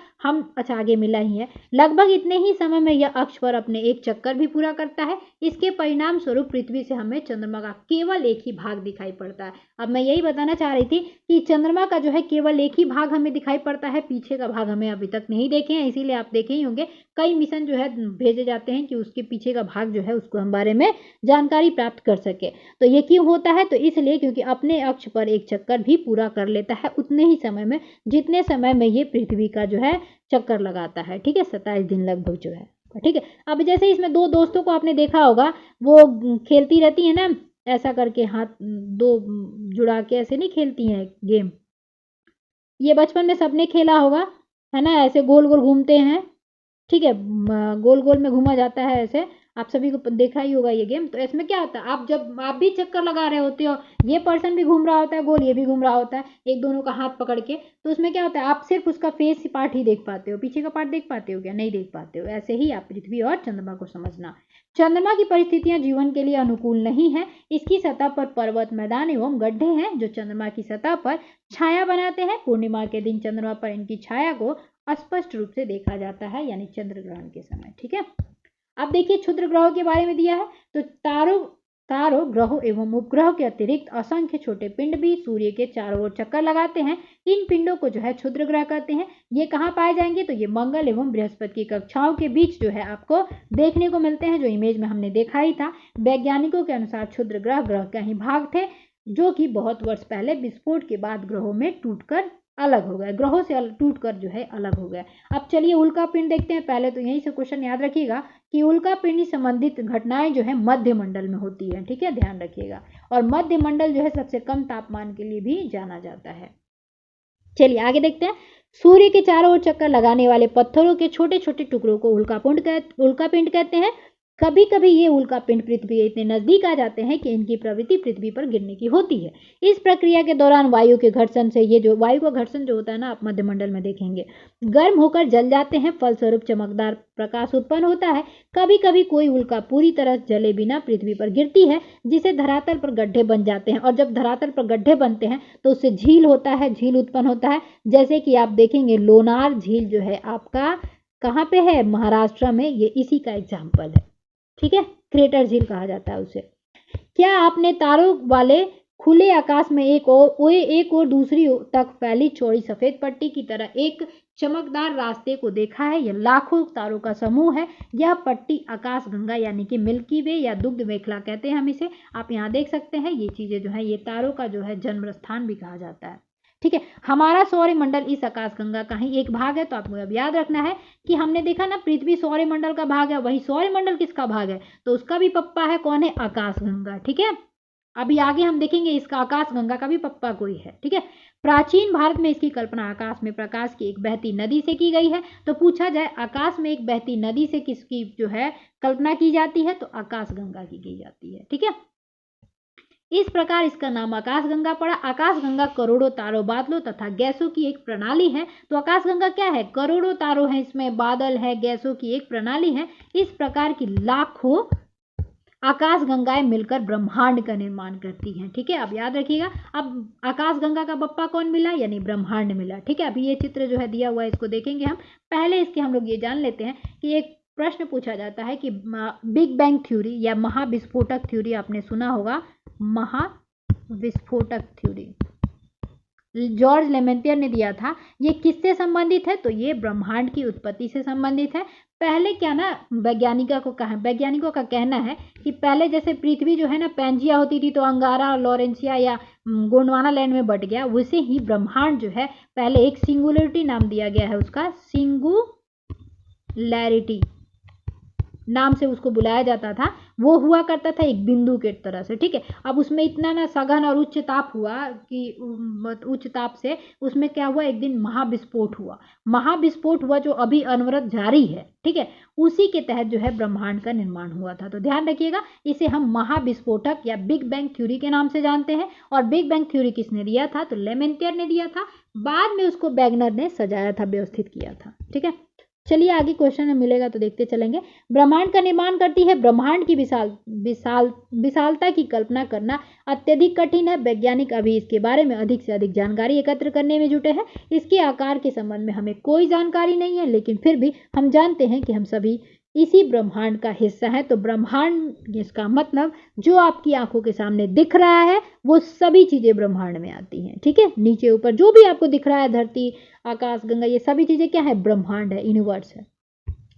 आगे मिला ही है, लगभग इतने ही समय में यह अक्ष पर अपने एक चक्कर भी पूरा करता है। इसके परिणाम स्वरूप पृथ्वी से हमें चंद्रमा का केवल एक ही भाग दिखाई पड़ता है। अब मैं यही बताना चाह रही थी कि चंद्रमा का जो है केवल एक ही भाग हमें दिखाई पड़ता है, पीछे का भाग हमें अभी तक नहीं देखे हैं। इसीलिए आप देखे ही होंगे कई मिशन जो है भेजे जाते हैं कि उसके पीछे का भाग जो है उसको हम बारे में जानकारी प्राप्त कर सके। तो ये क्यों होता है? तो इसलिए क्योंकि अपने अक्ष पर एक चक्कर भी पूरा कर लेता है उतने ही समय में जितने समय में ये पृथ्वी का जो है चक्कर लगाता है। ठीक है, 27 दिन लगभग जो है। ठीक है, अब जैसे इसमें दो दोस्तों को आपने देखा होगा, वो खेलती रहती है ना, ऐसा करके हाथ दो जुड़ा के ऐसे नहीं खेलती हैं गेम, ये बचपन में सबने खेला होगा, है ना। ऐसे गोल गोल घूमते हैं। ठीक है, गोल गोल में घूमा जाता है ऐसे, आप सभी को देखा ही होगा ये गेम। तो इसमें क्या होता है, आप भी चक्कर लगा रहे होते हो, ये पर्सन भी घूम रहा होता है गोल, ये भी घूम रहा होता है, एक दोनों का हाथ पकड़ के। तो उसमें क्या होता है, आप सिर्फ उसका फेस पार्ट ही देख पाते हो, पीछे का पार्ट देख पाते हो क्या? नहीं देख पाते हो। ऐसे ही आप पृथ्वी और चंद्रमा को समझना। चंद्रमा की परिस्थितियां जीवन के लिए अनुकूल नहीं है। इसकी सतह पर पर्वत, मैदान एवं गड्ढे हैं जो चंद्रमा की सतह पर छाया बनाते हैं। पूर्णिमा के दिन चंद्रमा पर इनकी छाया को स्पष्ट रूप से देखा जाता है, यानी चंद्र ग्रहण के समय। ठीक है, अब देखिए क्षुद्र ग्रहों के बारे में दिया है। तो तारों, ग्रहों एवं उपग्रहों के अतिरिक्त असंख्य छोटे पिंड भी सूर्य के चारों ओर चक्कर लगाते हैं। इन पिंडों को जो है क्षुद्र ग्रह कहते हैं। ये कहाँ पाए जाएंगे? तो ये मंगल एवं बृहस्पति की कक्षाओं के बीच जो है आपको देखने को मिलते हैं, जो इमेज में हमने देखा ही था। वैज्ञानिकों के अनुसार क्षुद्र ग्रह का ही भाग थे, जो कि बहुत वर्ष पहले विस्फोट के बाद ग्रहों में टूटकर अलग हो गया, ग्रहों से टूट कर जो है अलग हो गया। अब चलिए उल्का पिंड देखते हैं। पहले तो यहीं से क्वेश्चन याद रखिएगा कि उल्का पिंड संबंधित घटनाएं जो है मध्य मंडल में होती है, ठीक है, ध्यान रखिएगा। और मध्य मंडल जो है सबसे कम तापमान के लिए भी जाना जाता है। चलिए आगे देखते हैं। सूर्य के चारों ओर चक्कर लगाने वाले पत्थरों के छोटे छोटे टुकड़ों को उल्का पिंड कहते हैं। कभी कभी ये उल्का पिंड पृथ्वी के इतने नजदीक आ जाते हैं कि इनकी प्रवृत्ति पृथ्वी पर गिरने की होती है। इस प्रक्रिया के दौरान वायु के घर्षण से, ये जो वायु का घर्षण जो होता है ना, आप मध्यमंडल में देखेंगे, गर्म होकर जल जाते हैं, फलस्वरूप चमकदार प्रकाश उत्पन्न होता है। कभी कभी कोई उल्का पूरी तरह जले बिना पृथ्वी पर गिरती है, जिसे धरातल पर गड्ढे बन जाते हैं। और जब धरातल पर गड्ढे बनते हैं तो उससे झील होता है, झील उत्पन्न होता है। जैसे कि आप देखेंगे लोनार झील जो है आपका कहाँ पे है, महाराष्ट्र में, ये इसी का एग्जाम्पल है, ठीक है, क्रेटर झील कहा जाता है उसे। क्या आपने तारों वाले खुले आकाश में एक और दूसरी तक फैली चौड़ी सफेद पट्टी की तरह एक चमकदार रास्ते को देखा है? यह लाखों तारों का समूह है। यह पट्टी आकाशगंगा यानी कि मिल्की वे या दुग्ध मेखला कहते हैं हम इसे। आप यहाँ देख सकते हैं ये चीजें जो है, ये तारों का जो है जन्म स्थान भी कहा जाता है, ठीक है। हमारा सौरमंडल इस आकाशगंगा का ही एक भाग है। तो आपको अब याद रखना है कि हमने देखा ना पृथ्वी सौरमंडल का भाग है, वही सौरमंडल किसका भाग है, तो उसका भी पप्पा है, कौन है, आकाशगंगा, ठीक है। अभी आगे हम देखेंगे इसका आकाशगंगा का भी पप्पा कोई है, ठीक है। प्राचीन भारत में इसकी कल्पना आकाश में प्रकाश की एक बहती नदी से की गई है। तो पूछा जाए आकाश में एक बहती नदी से किसकी जो है कल्पना की जाती है, तो आकाशगंगा की जाती है, ठीक है। इस प्रकार इसका नाम आकाशगंगा पड़ा। आकाशगंगा करोड़ों तारों, बादलों तथा गैसों की एक प्रणाली है। तो आकाशगंगा क्या है, करोड़ों तारों हैं, इसमें बादल है, गैसों की एक प्रणाली है। इस प्रकार की लाखों आकाशगंगाएं मिलकर ब्रह्मांड का निर्माण करती हैं, ठीक है। अब याद रखिएगा, अब आकाशगंगा का बप्पा कौन मिला, यानी ब्रह्मांड मिला, ठीक है। अभी ये चित्र जो है दिया हुआ है, इसको देखेंगे हम। पहले इसके हम लोग ये जान लेते हैं कि एक प्रश्न पूछा जाता है कि बिग बैंग थ्योरी या महाविस्फोटक थ्योरी आपने सुना होगा। महाविस्फोटक थ्योरी जॉर्ज लेमेंटियर ने दिया था। ये किससे संबंधित है, तो ये ब्रह्मांड की उत्पत्ति से संबंधित है। पहले क्या ना, वैज्ञानिकों का कहना है कि पहले जैसे पृथ्वी जो है ना पैंजिया होती थी, तो अंगारा, लॉरेंसिया या गोंडवाना लैंड में बट गया, वैसे ही ब्रह्मांड जो है पहले एक सिंगुलरिटी नाम दिया गया है उसका, सिंगुलैरिटी नाम से उसको बुलाया जाता था। वो हुआ करता था एक बिंदु के तरह से, ठीक है। अब उसमें इतना ना सघन और उच्च ताप हुआ कि उच्च ताप से उसमें क्या हुआ, एक दिन महाविस्फोट हुआ जो अभी अनवरत जारी है, ठीक है। उसी के तहत जो है ब्रह्मांड का निर्माण हुआ था। तो ध्यान रखिएगा, इसे हम महाविस्फोटक या बिग बैंग थ्योरी के नाम से जानते हैं। और बिग बैंग थ्योरी किसने दिया था, तो लेमेंटियर ने दिया था। बाद में उसको वैगनर ने सजाया था, व्यवस्थित किया था, ठीक है। चलिए आगे क्वेश्चन में मिलेगा तो देखते चलेंगे। ब्रह्मांड का निर्माण करती है। ब्रह्मांड की विशालता की कल्पना करना अत्यधिक कठिन है। वैज्ञानिक अभी इसके बारे में अधिक से अधिक जानकारी एकत्र करने में जुटे हैं। इसके आकार के संबंध में हमें कोई जानकारी नहीं है, लेकिन फिर भी हम जानते हैं कि हम सभी इसी ब्रह्मांड का हिस्सा है। तो ब्रह्मांड इसका मतलब जो आपकी आंखों के सामने दिख रहा है वो सभी चीजें ब्रह्मांड में आती हैं, ठीक है। नीचे ऊपर जो भी आपको दिख रहा है, धरती, आकाश, गंगा, ये सभी चीजें क्या है, ब्रह्मांड है, यूनिवर्स है।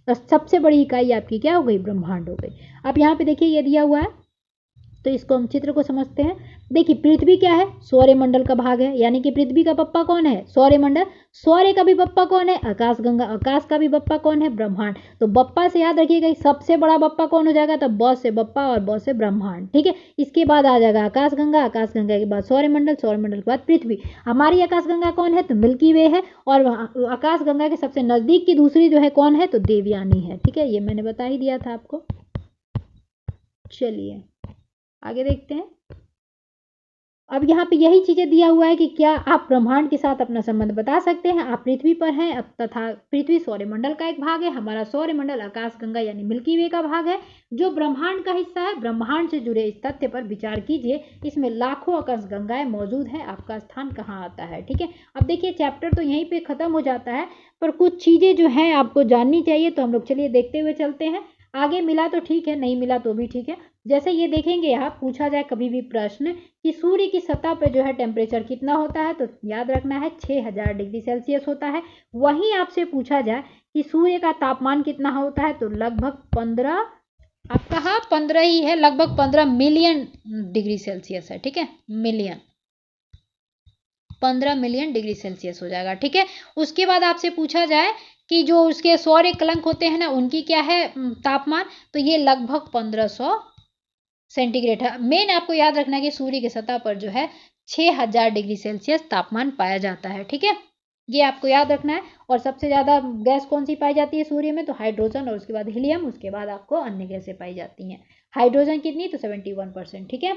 तो सबसे बड़ी इकाई आपकी क्या हो गई, ब्रह्मांड हो गई। अब यहाँ पे देखिए ये दिया हुआ है, तो इसको हम चित्र को समझते हैं। देखिए पृथ्वी क्या है, सौरमंडल का भाग है, यानी कि पृथ्वी का पप्पा कौन है, सौरमंडल। सौर्य का भी पप्पा कौन है, आकाशगंगा। आकाश का भी बप्पा कौन है, ब्रह्मांड। तो बप्पा से याद रखिएगा सबसे बड़ा बप्पा कौन हो जाएगा, तो ब से बप्पा और ब से ब्रह्मांड, ठीक है। इसके बाद आ जाएगा आकाशगंगा, आकाशगंगा के बाद सौरमंडल, सौरमंडल के बाद पृथ्वी। हमारी आकाशगंगा कौन है, तो मिल्की वे है। और आकाशगंगा के सबसे नजदीक की दूसरी जो है कौन है, तो देवयानी है, ठीक है। ये मैंने बता ही दिया था आपको। चलिए आगे देखते हैं। अब यहाँ पे यही चीजें दिया हुआ है कि क्या आप ब्रह्मांड के साथ अपना संबंध बता सकते हैं। आप पृथ्वी पर हैं तथा पृथ्वी सौरमंडल का एक भाग है। हमारा सौरमंडल आकाशगंगा यानी मिल्की वे का भाग है, जो ब्रह्मांड का हिस्सा है। ब्रह्मांड से जुड़े इस तथ्य पर विचार कीजिए, इसमें लाखों आकाशगंगाएं मौजूद हैं, आपका स्थान कहाँ आता है, ठीक है। अब देखिए चैप्टर तो यहीं पे खत्म हो जाता है, पर कुछ चीजें जो है आपको जाननी चाहिए। तो हम लोग चलिए देखते हुए चलते हैं। आगे मिला तो ठीक है, नहीं मिला तो भी ठीक है। जैसे ये देखेंगे, यहाँ पूछा जाए कभी भी प्रश्न कि सूर्य की सतह पर जो है टेम्परेचर कितना होता है, तो याद रखना है 6000 डिग्री सेल्सियस होता है। वहीं आपसे पूछा जाए कि सूर्य का तापमान कितना होता है, तो लगभग 15, आप कहा 15 ही है, लगभग 15 मिलियन डिग्री सेल्सियस है, ठीक है, मिलियन। 15 मिलियन डिग्री सेल्सियस हो जाएगा। ठीक है, उसके बाद आपसे पूछा जाए कि जो उसके सौर कलंक होते हैं ना, उनकी क्या है तापमान, तो ये लगभग 1500 सेंटीग्रेड है। मेन आपको याद रखना है कि सूर्य की सतह पर जो है 6000 डिग्री सेल्सियस तापमान पाया जाता है। ठीक है, ये आपको याद रखना है। और सबसे ज़्यादा गैस कौन सी पाई जाती है सूर्य में, तो हाइड्रोजन, और उसके बाद हीलियम, उसके बाद आपको अन्य गैसें पाई जाती हैं। हाइड्रोजन कितनी, तो 71%। ठीक है,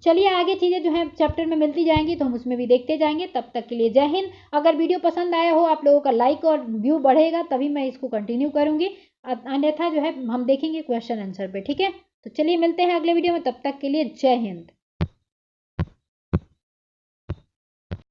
चलिए आगे चीज़ें जो है चैप्टर में मिलती जाएंगी, तो हम उसमें भी देखते जाएंगे। तब तक के लिए जय हिंद। अगर वीडियो पसंद आया हो, आप लोगों का लाइक और व्यू बढ़ेगा तभी मैं इसको कंटिन्यू करूंगी, अन्यथा जो है हम देखेंगे क्वेश्चन आंसर पे। ठीक है, तो चलिए मिलते हैं अगले वीडियो में, तब तक के लिए जय हिंद।